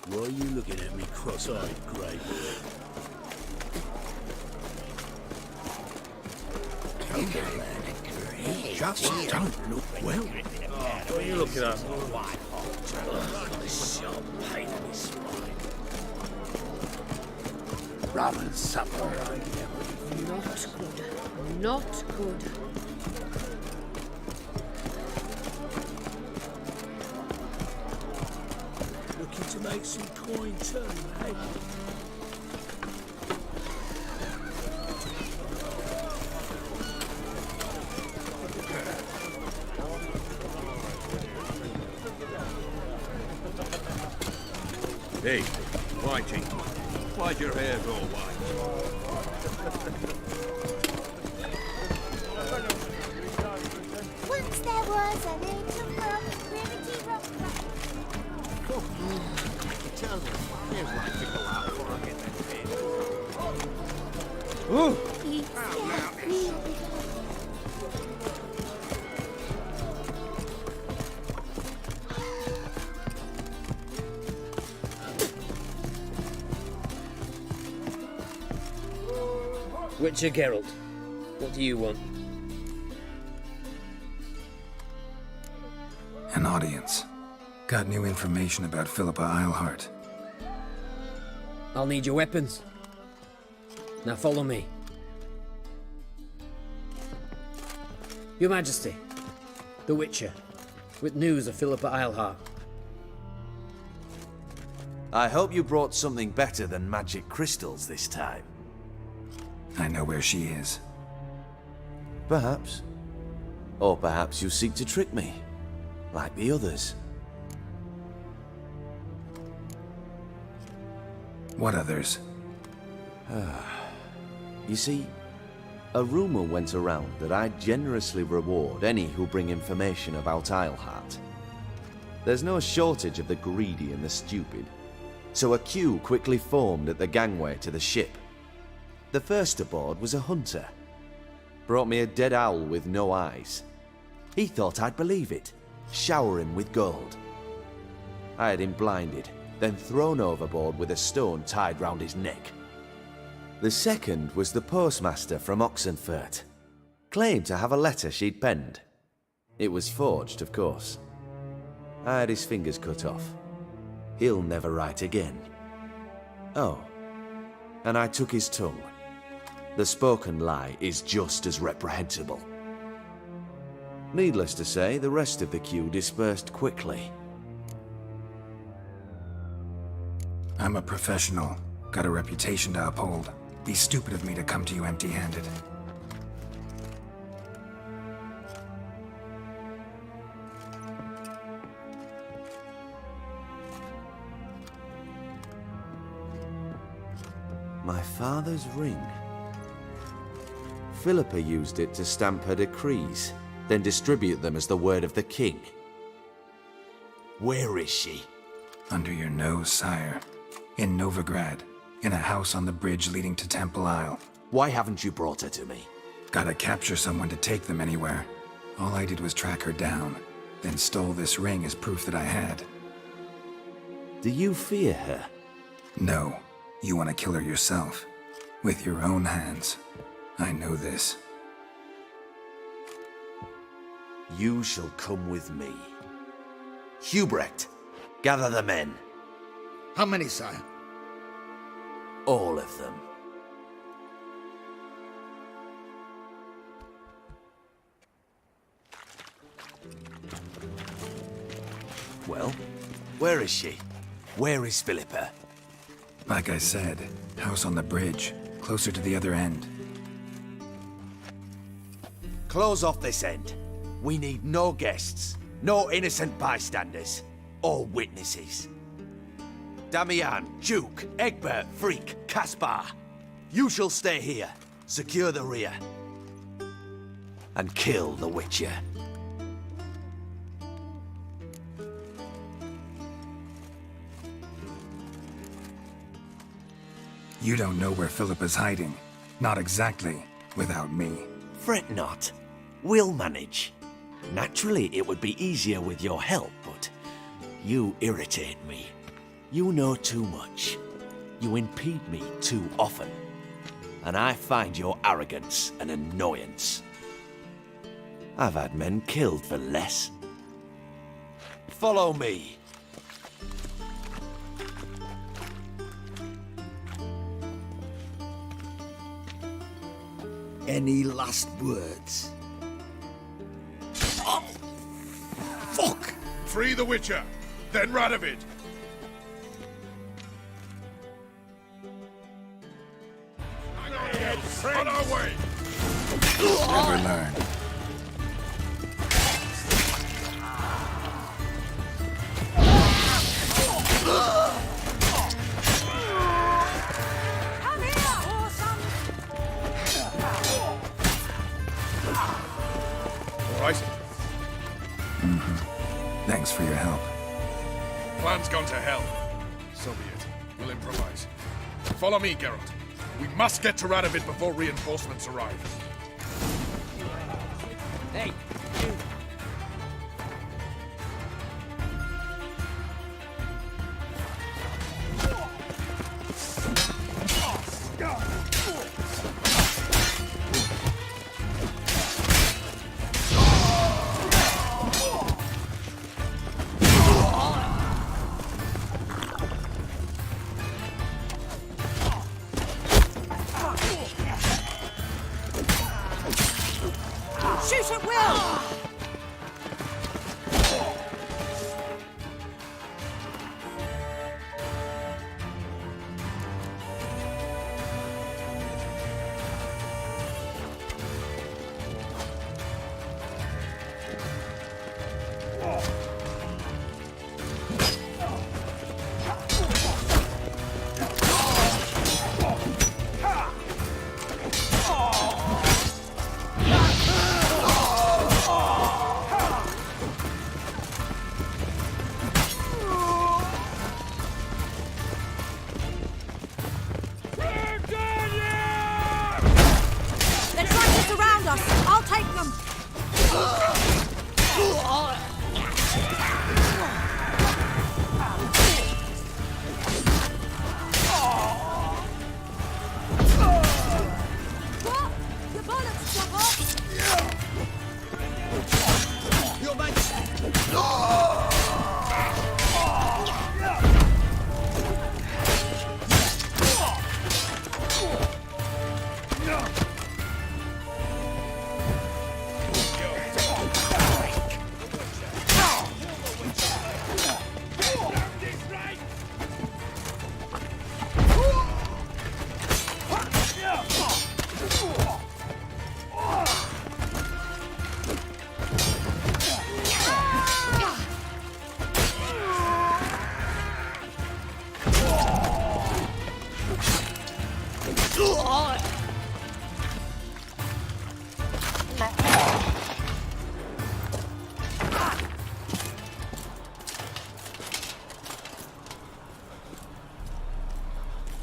Speaker 5: Why are you looking at me cross-eyed, grey boy?
Speaker 11: Just don't look well.
Speaker 12: What are you looking at?
Speaker 5: Champagne in his spine.
Speaker 11: Rum and supper.
Speaker 9: Not good. Not good.
Speaker 5: Looking to make some coin too, eh?
Speaker 11: Hey, Whitey, why'd your hair go white?
Speaker 14: Once there was a little rock, rickety rock.
Speaker 11: It tells us here's like to go out for a minute.
Speaker 12: Witcher Geralt, what do you want?
Speaker 3: audience. Got new information about Philippa Eilhart.
Speaker 15: I'll need your weapons. Now follow me. Your Majesty, the Witcher, with news of Philippa Eilhart.
Speaker 16: I hope you brought something better than magic crystals this time.
Speaker 3: I know where she is.
Speaker 16: Perhaps. Or perhaps you seek to trick me, like the others.
Speaker 3: What others?
Speaker 16: You see, a rumor went around that I generously reward any who bring information about Eilhart. There's no shortage of the greedy and the stupid, so a queue quickly formed at the gangway to the ship. The first aboard was a hunter. Brought me a dead owl with no eyes. He thought I'd believe it, shower him with gold. I had him blinded, then thrown overboard with a stone tied round his neck. The second was the postmaster from Oxenfurt. Claimed to have a letter she'd penned. It was forged, of course. I had his fingers cut off. He'll never write again. Oh, and I took his tongue. The spoken lie is just as reprehensible. Needless to say, the rest of the queue dispersed quickly.
Speaker 3: I'm a professional. Got a reputation to uphold. Be stupid of me to come to you empty-handed.
Speaker 16: My father's ring. Philippa used it to stamp her decrees, then distribute them as the word of the king. Where is she?
Speaker 3: Under your nose, sire. In Novigrad. In a house on the bridge leading to Temple Isle.
Speaker 16: Why haven't you brought her to me?
Speaker 3: Gotta capture someone to take them anywhere. All I did was track her down, then stole this ring as proof that I had.
Speaker 16: Do you fear her?
Speaker 3: No. You want to kill her yourself. With your own hands. I know this.
Speaker 16: You shall come with me. Hubrecht, gather the men.
Speaker 13: How many, sire?
Speaker 16: All of them. Well, where is she? Where is Philippa?
Speaker 3: Like I said, house on the bridge, closer to the other end.
Speaker 16: Close off this end. We need no guests, no innocent bystanders, or witnesses. Damian, Duke, Egbert, Freak, Caspar. You shall stay here, secure the rear, and kill the Witcher.
Speaker 3: You don't know where Philippa's hiding. Not exactly, without me.
Speaker 16: Fret not. We'll manage. Naturally, it would be easier with your help, but you irritate me. You know too much. You impede me too often. And I find your arrogance an annoyance. I've had men killed for less. Follow me.
Speaker 13: Any last words? Oh, fuck!
Speaker 10: Free the Witcher, then Radovid. On our way!
Speaker 3: Never learn.
Speaker 10: All right?
Speaker 3: Thanks for your help.
Speaker 10: Plan's gone to hell. So be it. We'll improvise. Follow me, Geralt. We must get to Radovid before reinforcements arrive.
Speaker 12: Hey, you.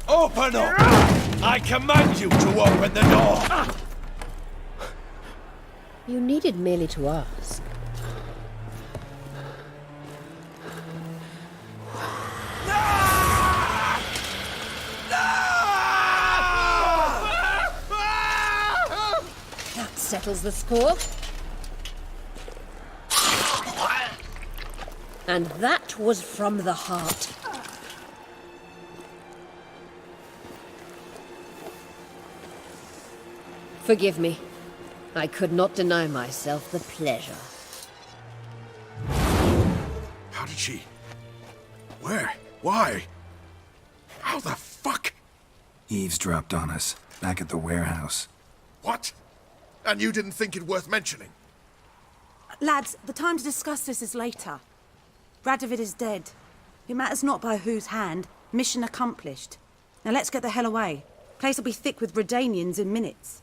Speaker 5: Open up! I command you to open the door!
Speaker 9: You needed merely to ask. That settles the score. And that was from the heart. Forgive me. I could not deny myself the pleasure.
Speaker 10: How did she... Where? Why? How the fuck?
Speaker 3: Eavesdropped on us, back at the warehouse.
Speaker 10: What? And you didn't think it worth mentioning?
Speaker 17: Lads, the time to discuss this is later. Radovid is dead. It matters not by whose hand. Mission accomplished. Now let's get the hell away. Place will be thick with Redanians in minutes.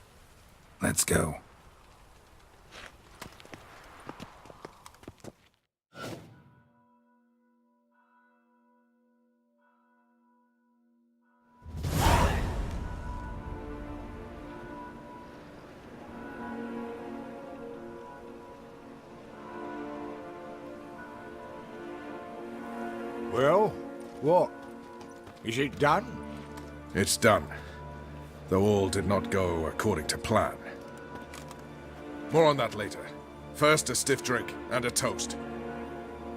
Speaker 3: Let's go.
Speaker 11: Well, what? Is it done?
Speaker 10: It's done. Though all did not go according to plan. More on that later. First, a stiff drink and a toast.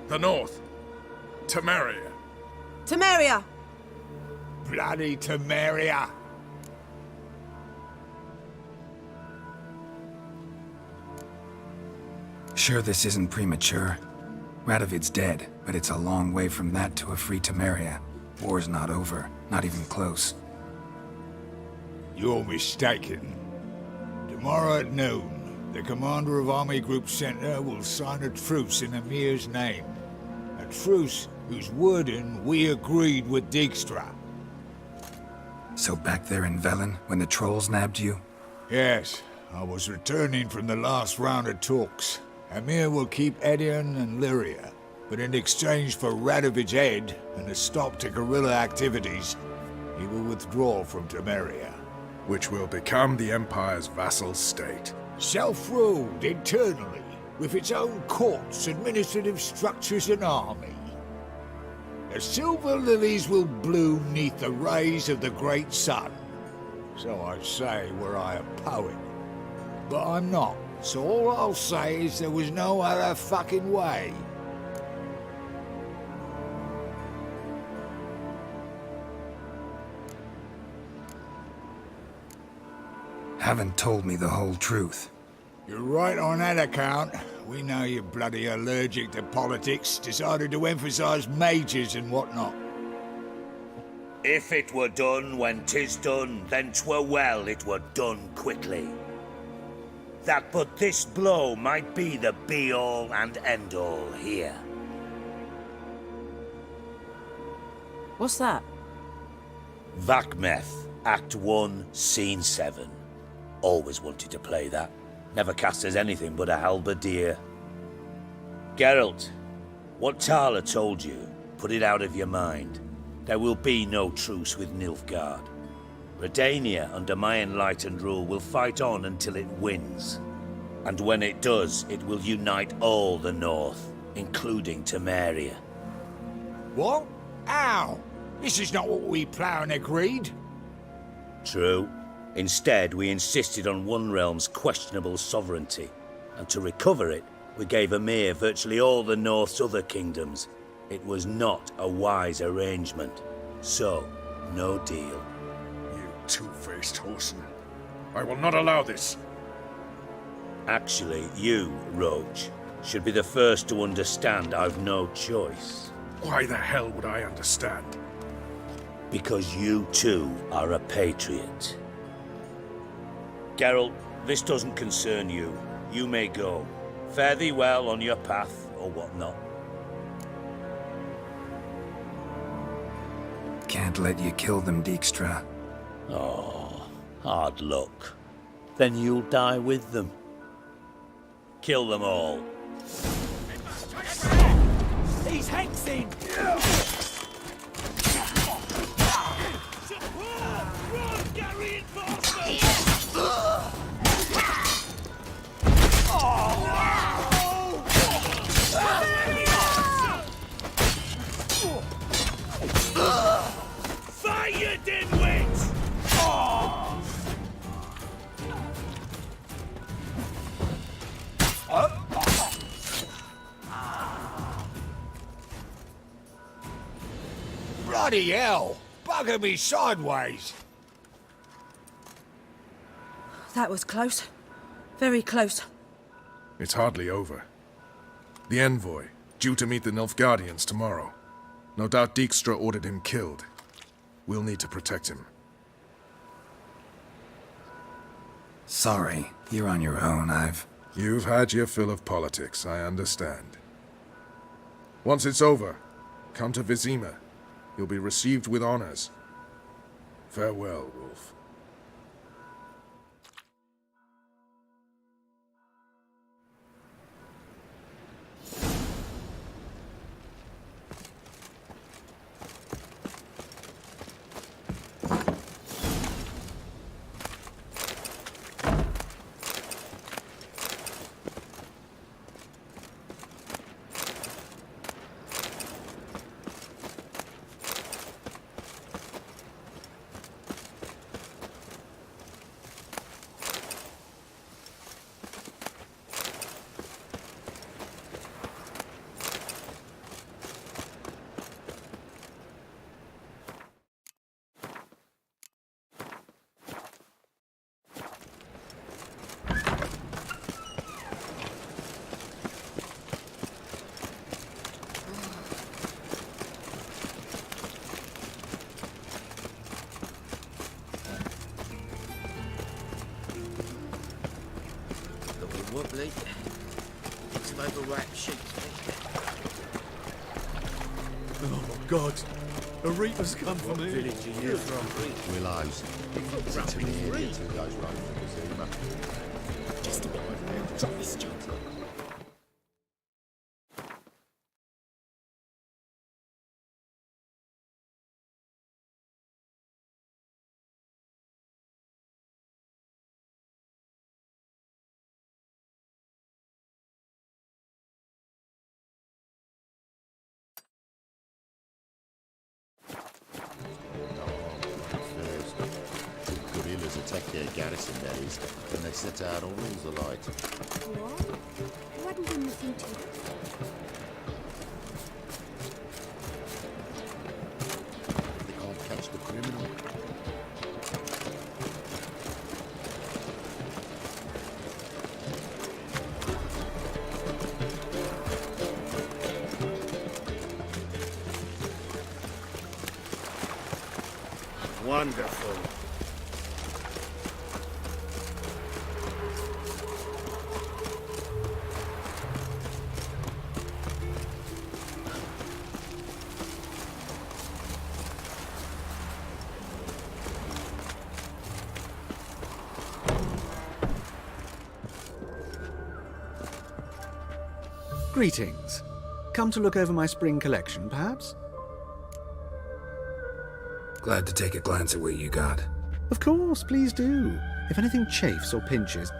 Speaker 10: The North. Temeria.
Speaker 17: Temeria!
Speaker 11: Bloody Temeria!
Speaker 3: Sure this isn't premature? Radovid's dead, but it's a long way from that to a free Temeria. War's not over, not even close.
Speaker 11: You're mistaken. Tomorrow at noon, the commander of Army Group Center will sign a truce in Emir's name. A truce whose wording we agreed with Dijkstra.
Speaker 3: So back there in Velen, when the trolls nabbed you?
Speaker 11: Yes, I was returning from the last round of talks. Emir will keep Edion and Lyria, but in exchange for Radovid's head and a stop to guerrilla activities, he will withdraw from Temeria.
Speaker 10: Which will become the Empire's vassal state.
Speaker 11: Self-ruled internally, with its own courts, administrative structures and army. The silver lilies will bloom neath the rays of the great sun. So I say were I a poet. But I'm not, so all I'll say is there was no other fucking way.
Speaker 3: Haven't told me the whole truth.
Speaker 11: You're right on that account. We know you're bloody allergic to politics, decided to emphasize majors and whatnot.
Speaker 5: If it were done when 'tis done, then 'twere well it were done quickly. That but this blow might be the be-all and end-all here.
Speaker 17: What's that?
Speaker 5: Vakmeth, Act 1, Scene 7. Always wanted to play that. Never cast as anything but a halberdier. Geralt, what Tala told you, put it out of your mind. There will be no truce with Nilfgaard. Redania, under my enlightened rule, will fight on until it wins. And when it does, it will unite all the North, including Temeria.
Speaker 11: What? How? This is not what we planned and agreed.
Speaker 5: True. Instead, we insisted on one realm's questionable sovereignty, and to recover it, we gave Emir virtually all the North's other kingdoms. It was not a wise arrangement. So, no deal.
Speaker 10: You two-faced horseman. I will not allow this.
Speaker 5: Actually, you, Roach, should be the first to understand I've no choice.
Speaker 10: Why the hell would I understand?
Speaker 5: Because you too are a patriot. Geralt, this doesn't concern you. You may go. Fare thee well on your path, or whatnot.
Speaker 3: Can't let you kill them, Dijkstra.
Speaker 5: Oh, Hard luck. Then you'll die with them. Kill them all.
Speaker 12: He's hexing!
Speaker 5: Fire, dimwits!
Speaker 11: Bloody hell! Bugger me sideways!
Speaker 17: That was close. Very close.
Speaker 10: It's hardly over. The envoy, due to meet the Nilfgaardians tomorrow. No doubt Dijkstra ordered him killed. We'll need to protect him.
Speaker 3: Sorry, you're on your own.
Speaker 10: You've had your fill of politics, I understand. Once it's over, come to Vizima. You'll be received with honors. Farewell, Wolf.
Speaker 13: Wobbly. Some overwrapped sheets.
Speaker 18: Oh, God. A reaper's come for me.
Speaker 13: Village are you from?
Speaker 18: Willows.
Speaker 13: It's intimidating
Speaker 18: to those road.
Speaker 14: Just a bit. Drop this job.
Speaker 18: Guerrillas attack their garrison, that is, and they set out all alight.
Speaker 14: What? You hadn't been listening to it.
Speaker 18: They can't catch the criminal.
Speaker 5: Wonderful.
Speaker 19: Greetings. Come to look over my spring collection, perhaps?
Speaker 3: Glad to take a glance at what you got.
Speaker 19: Of course, please do. If anything chafes or pinches...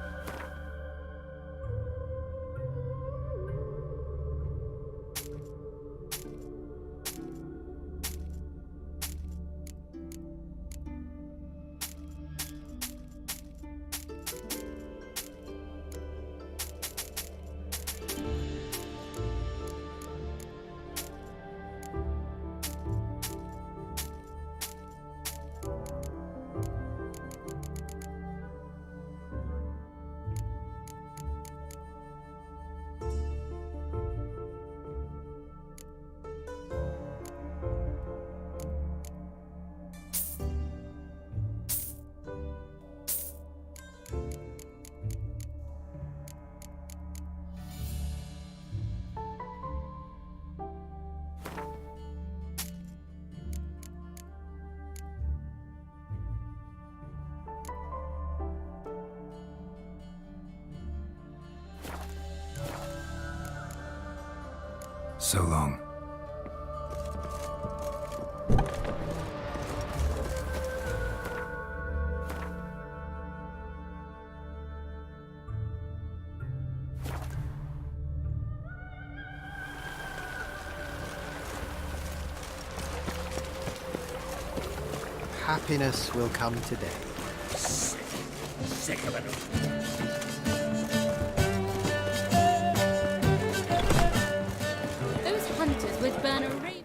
Speaker 3: So long.
Speaker 7: Happiness will come today.
Speaker 5: Sick of it.
Speaker 8: Those hunters would burn a raven.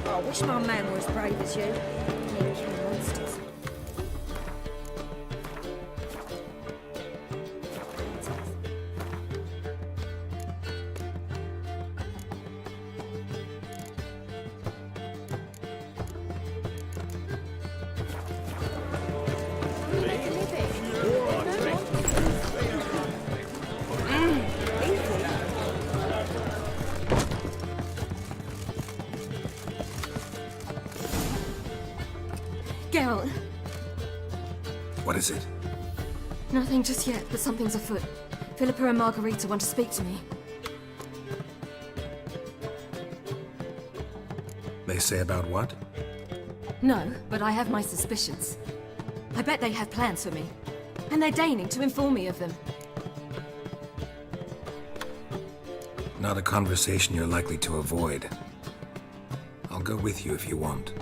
Speaker 17: I wish my man were as brave as you. Kill monsters.
Speaker 2: Geralt,
Speaker 3: What is it?
Speaker 2: nothing just yet, but something's afoot. Philippa and Margarita want to speak to me.
Speaker 3: They say about what?
Speaker 2: No, but I have my suspicions. I bet they have plans for me, and they're deigning to inform me of them.
Speaker 3: Not a conversation you're likely to avoid. I'll go with you if you want.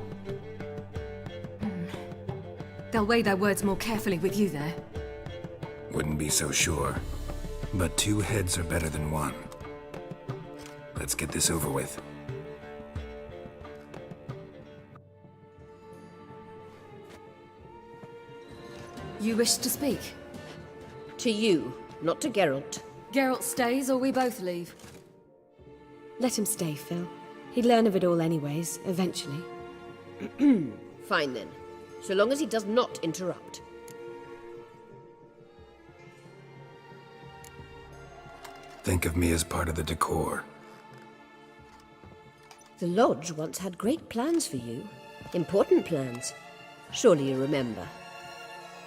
Speaker 2: They'll weigh their words more carefully with you there.
Speaker 3: Wouldn't be so sure. But 2 heads are better than 1. Let's get this over with.
Speaker 2: You wish to speak?
Speaker 9: To you, not to Geralt.
Speaker 2: Geralt stays or we both leave?
Speaker 6: Let him stay, Phil. He'd learn of it all anyways, eventually.
Speaker 9: Fine then. So long as he does not interrupt.
Speaker 3: Think of me as part of the decor.
Speaker 9: The Lodge once had great plans for you. Important plans. Surely you remember.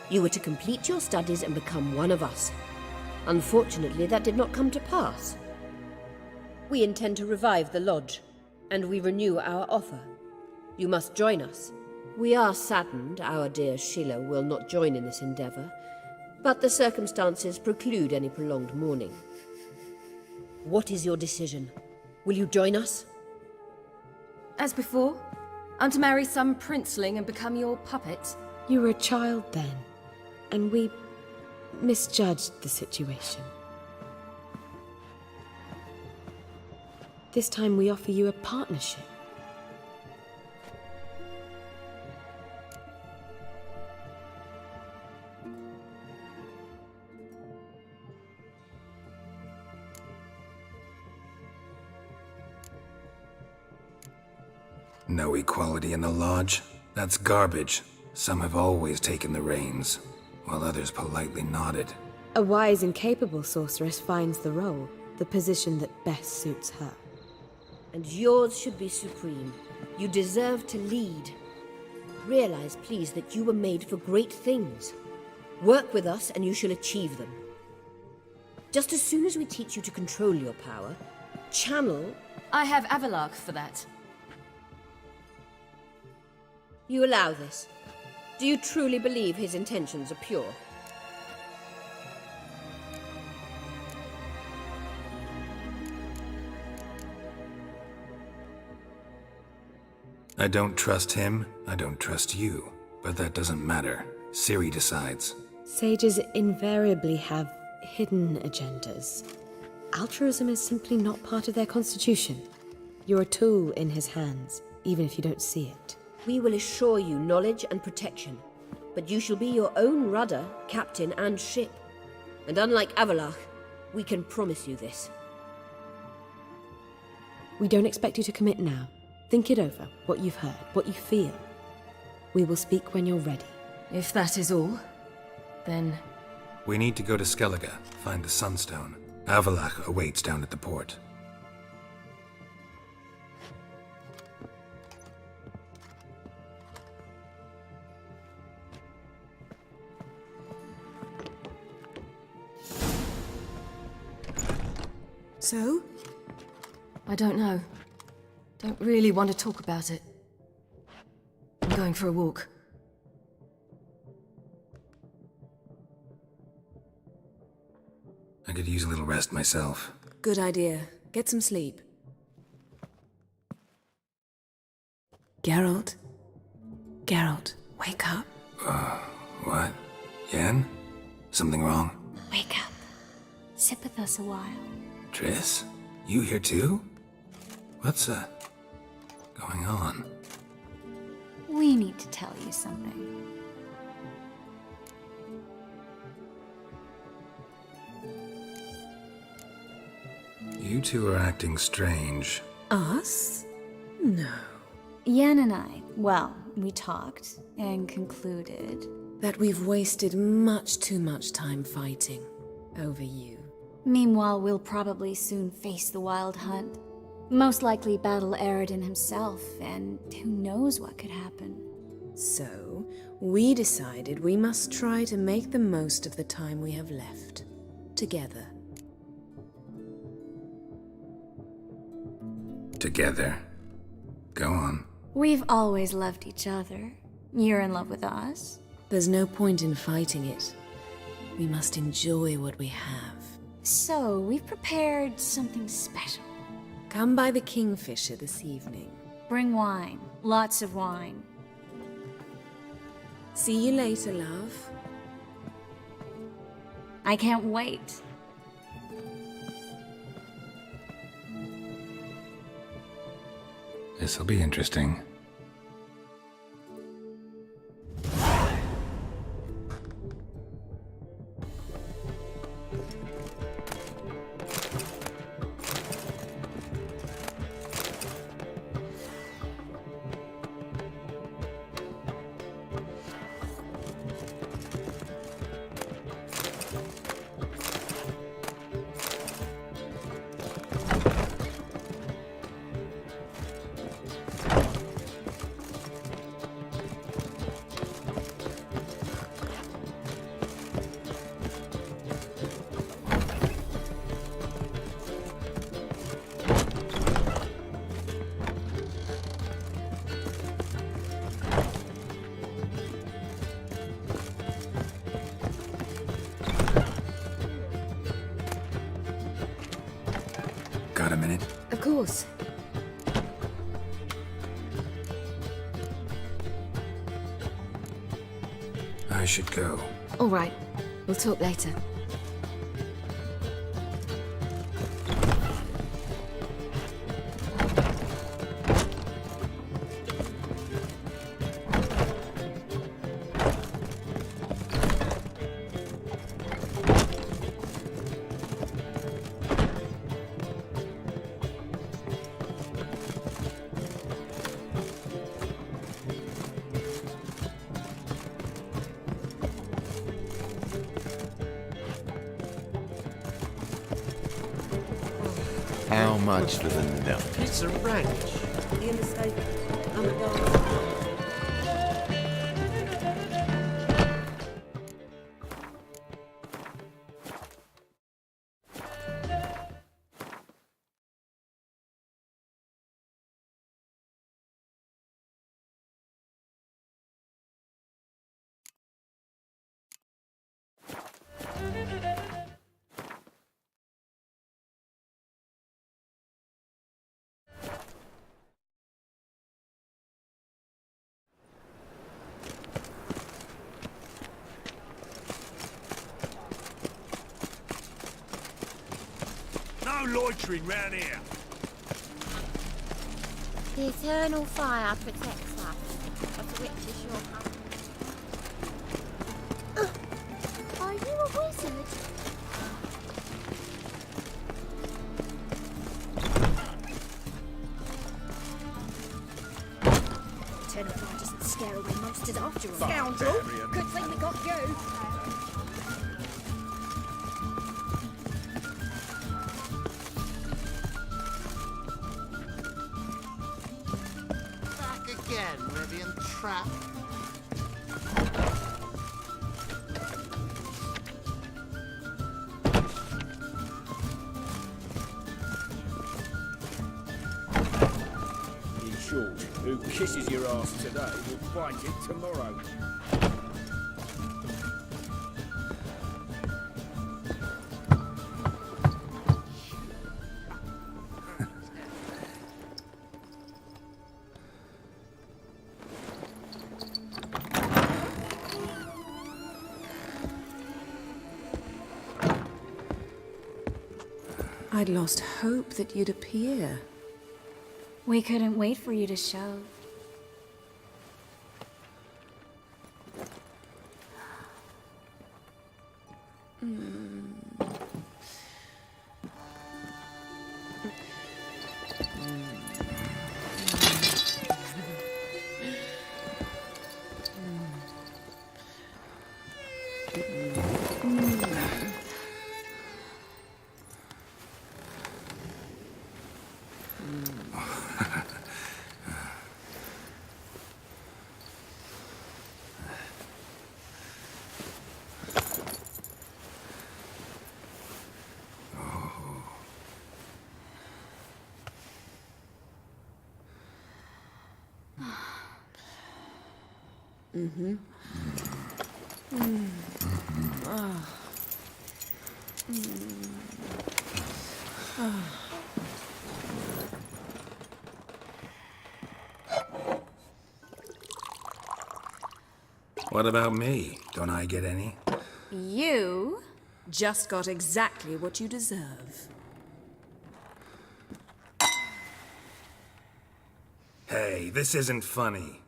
Speaker 9: You were to complete your studies and become one of us. Unfortunately, that did not come to pass. We intend to revive the Lodge, and we renew our offer. You must join us. We are saddened our dear Sheila will not join in this endeavor, but the circumstances preclude any prolonged mourning. What is your decision? Will you join us?
Speaker 2: As before, I'm to marry some princeling and become your puppet.
Speaker 6: You were a child then, and we misjudged the situation. This time we offer you a partnership.
Speaker 3: No equality in the Lodge? That's garbage. Some have always taken the reins, while others politely nodded.
Speaker 6: A wise and capable sorceress finds the role, the position that best suits her.
Speaker 9: And yours should be supreme. You deserve to lead. Realize, please, that you were made for great things. Work with us and you shall achieve them. Just as soon as we teach you to control your power, channel...
Speaker 2: I have Avalark for that.
Speaker 9: You allow this. Do you truly believe his intentions are pure?
Speaker 3: I don't trust him, I don't trust you. But that doesn't matter. Ciri decides.
Speaker 6: Sages invariably have hidden agendas. Altruism is simply not part of their constitution. You're a tool in his hands, even if you don't see it.
Speaker 9: We will assure you knowledge and protection, but you shall be your own rudder, captain, and ship. And unlike Avalark, we can promise you this.
Speaker 6: We don't expect you to commit now. Think it over, what you've heard, what you feel. We will speak when you're ready.
Speaker 2: If that is all, then
Speaker 3: We need to go to Skellige, find the Sunstone. Avalach awaits down at the port.
Speaker 2: So? I don't know. Don't really want to talk about it. I'm going for a walk.
Speaker 3: I could use a little rest myself.
Speaker 6: Good idea. Get some sleep. Geralt? Geralt, wake up.
Speaker 3: What? Yen? Something wrong?
Speaker 8: Wake up. Sit with us a while.
Speaker 3: Triss? You here too? What's, going on?
Speaker 8: We need to tell you something.
Speaker 3: You two are acting strange.
Speaker 6: Us? No.
Speaker 8: Yen and I, well, we talked and concluded
Speaker 6: that we've wasted much too much time fighting over you.
Speaker 8: Meanwhile, we'll probably soon face the Wild Hunt. Most likely battle Eredin himself, and who knows what could happen.
Speaker 6: So, we decided we must try to make the most of the time we have left. Together.
Speaker 3: Together. Go on.
Speaker 8: We've always loved each other. You're in love with us.
Speaker 6: There's no point in fighting it. We must enjoy what we have.
Speaker 8: So, we've prepared something special.
Speaker 6: Come by the Kingfisher this evening.
Speaker 8: Bring wine. Lots of wine.
Speaker 6: See you later, love.
Speaker 8: I can't wait.
Speaker 3: This'll be interesting. Got a minute?
Speaker 2: Of course.
Speaker 3: I should go.
Speaker 2: All right. We'll talk later.
Speaker 18: How much for the note?
Speaker 7: It's a ranch.
Speaker 17: You mistaken. I'm a dog.
Speaker 5: No loitering round here.
Speaker 14: The eternal fire protects us, of which is your company. Are you a wizard? Eternal fire doesn't scare away monsters after all.
Speaker 17: Scoundrel!
Speaker 14: Good thing we got you.
Speaker 7: again, Rivian trap.
Speaker 12: In short, who kisses your ass today will fight it tomorrow.
Speaker 17: I'd lost hope that you'd appear.
Speaker 8: We couldn't wait for you to show.
Speaker 17: Mm-hmm.
Speaker 3: What about me? Don't I get any?
Speaker 8: You?
Speaker 17: Just got exactly what you deserve.
Speaker 3: Hey, this isn't funny.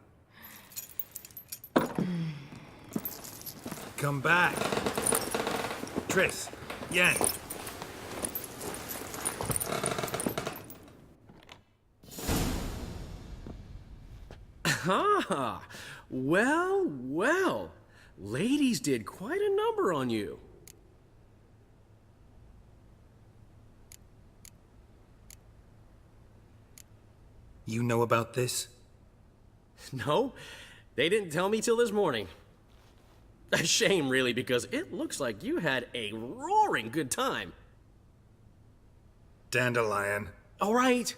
Speaker 3: Come back. Triss, Yang.
Speaker 12: Ah, well, well. Ladies did quite a number on you.
Speaker 3: You know about this?
Speaker 12: No, they didn't tell me till this morning. A shame, really, because it looks like you had a roaring good time.
Speaker 3: Dandelion.
Speaker 12: All right.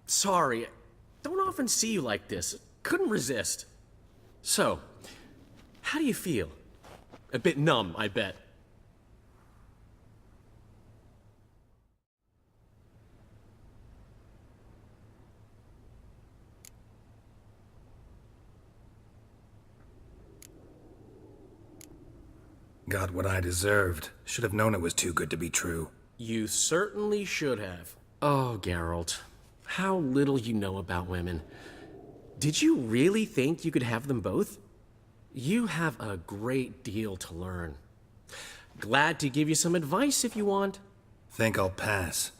Speaker 12: Sorry. Don't often see you like this. Couldn't resist. So, how do you feel? A bit numb, I bet.
Speaker 3: Got what I deserved. Should have known it was too good to be true.
Speaker 12: You certainly should have. Oh, Geralt. How little you know about women. Did you really think you could have them both? You have a great deal to learn. Glad to give you some advice if you want.
Speaker 3: Think I'll pass.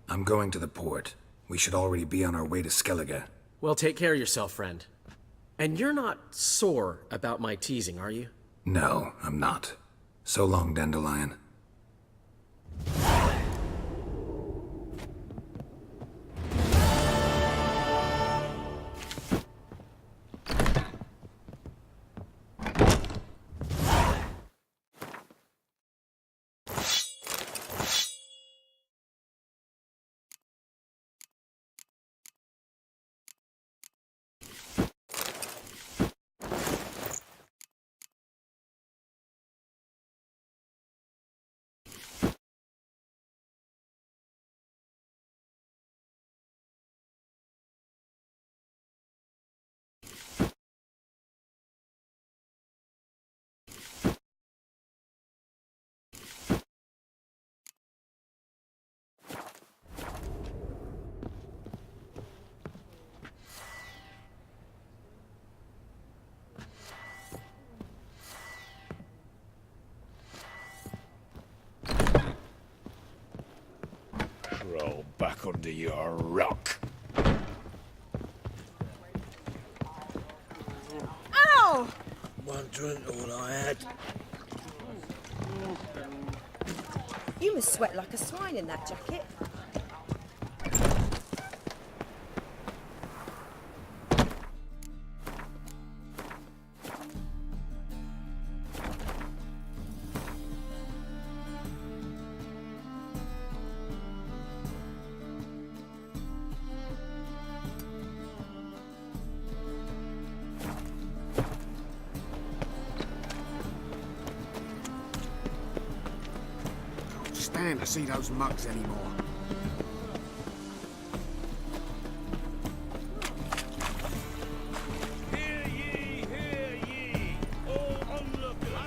Speaker 3: I'm going to the port. We should already be on our way to Skellige.
Speaker 12: Well, take care of yourself, friend. And you're not sore about my teasing, are you?
Speaker 3: No, I'm not. So long, Dandelion.
Speaker 11: Roll back under your rock.
Speaker 17: Ow!
Speaker 5: One drink, all I had.
Speaker 6: You must sweat like a swine in that jacket.
Speaker 20: Stand to see those mugs anymore.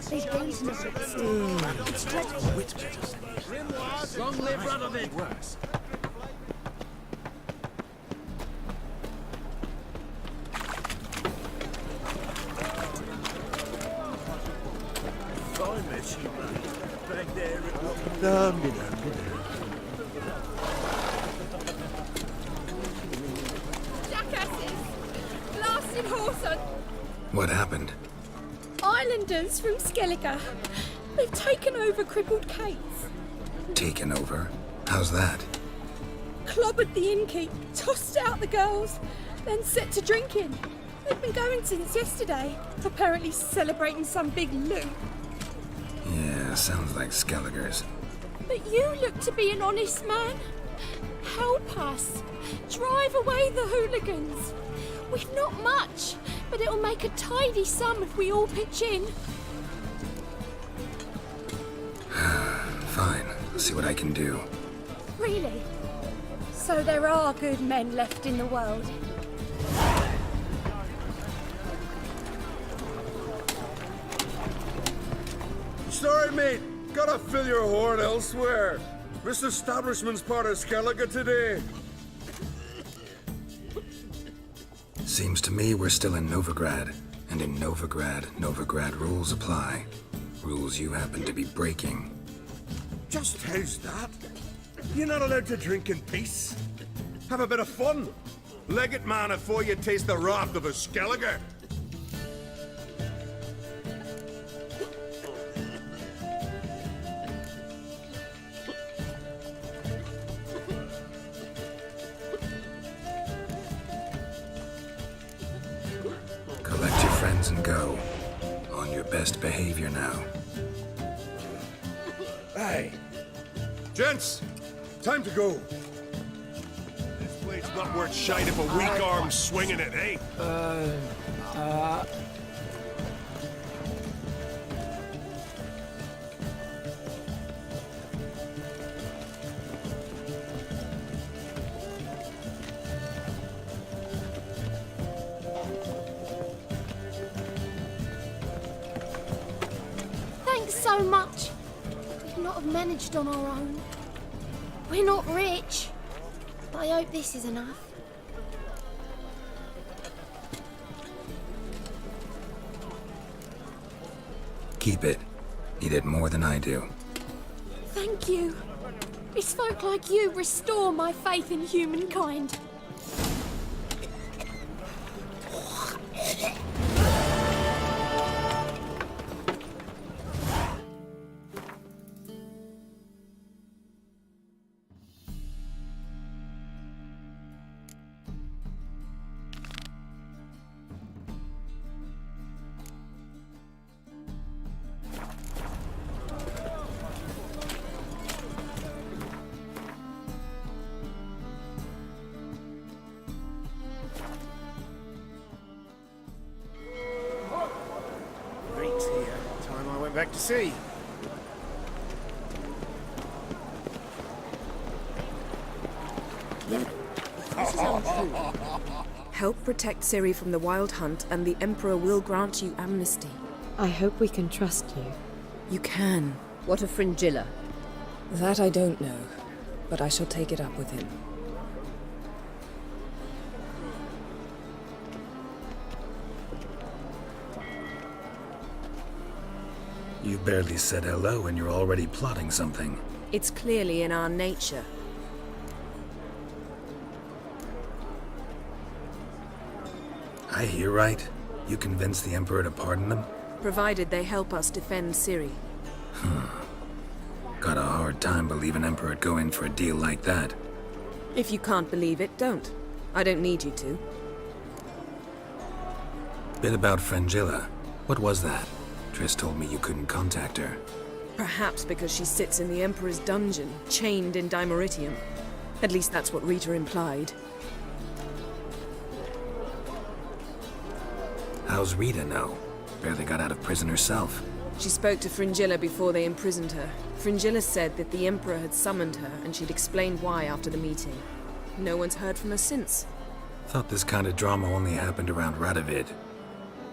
Speaker 14: These gazing at the It's dreadful.
Speaker 12: Long live Radovid!
Speaker 20: Worse.
Speaker 5: Fine machine, back there at
Speaker 2: Jackasses! Blasted horse!
Speaker 3: What happened?
Speaker 2: Islanders from Skellige. They've taken over crippled Kate's.
Speaker 3: Taken over? How's that?
Speaker 2: Clobbered the innkeep, tossed out the girls, then set to drinking. They've been going since yesterday, apparently celebrating some big loot.
Speaker 3: Yeah, sounds like Skellige's.
Speaker 2: But you look to be an honest man. Help us. Drive away the hooligans. We've not much, but it'll make a tidy sum if we all pitch in.
Speaker 3: Fine, I'll see what I can do.
Speaker 2: Really? So there are good men left in the world?
Speaker 21: Sorry, mate. Gotta fill your horn elsewhere. This establishment's part of Skellige today.
Speaker 3: Seems to me we're still in Novigrad. And in Novigrad rules apply. Rules you happen to be breaking.
Speaker 21: Just how's that? You're not allowed to drink in peace. Have a bit of fun. Leg it, man, before you taste the wrath of a Skellige.
Speaker 3: Collect your friends and go. On your best behavior now.
Speaker 21: Hey. Gents, time to go. This blade's not worth shite if a weak arm's swinging it, eh?
Speaker 2: Thanks so much. We'd not have managed on our own. We're not rich, but I hope this is enough.
Speaker 3: Keep it. You did more than I do.
Speaker 2: Thank you. It's folk like you restore my faith in humankind.
Speaker 20: Time I went back to sea.
Speaker 6: Help protect Ciri from the Wild Hunt, and the Emperor will grant you amnesty.
Speaker 9: I hope we can trust you.
Speaker 6: You can.
Speaker 9: What of Fringilla?
Speaker 6: That I don't know, but I shall take it up with him.
Speaker 3: You barely said hello and you're already plotting something.
Speaker 6: It's clearly in our nature.
Speaker 3: I hear right? You convinced the Emperor to pardon them?
Speaker 6: Provided they help us defend Ciri.
Speaker 3: Got a hard hard time believing Emperor would go in for a deal like that.
Speaker 6: If you can't believe it, don't. I don't need you to.
Speaker 3: Bit about Frangilla. What was that? Triss told me you couldn't contact her.
Speaker 6: Perhaps because she sits in the Emperor's dungeon, chained in Dimeritium. At least that's what Rita implied.
Speaker 3: How's Rita know? Barely got out of prison herself.
Speaker 6: She spoke to Fringilla before they imprisoned her. Fringilla said that the Emperor had summoned her, and she'd explained why after the meeting. No one's heard from her since.
Speaker 3: Thought this kind of drama only happened around Radovid.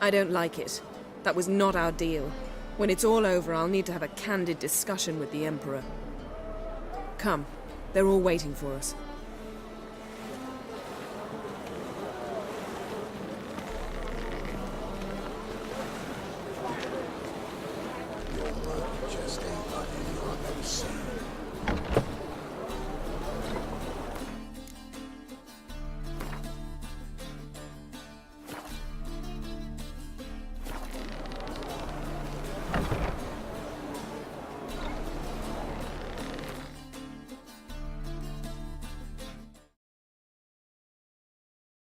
Speaker 6: I don't like it. That was not our deal. When it's all over, I'll need to have a candid discussion with the Emperor. Come. They're all waiting for us.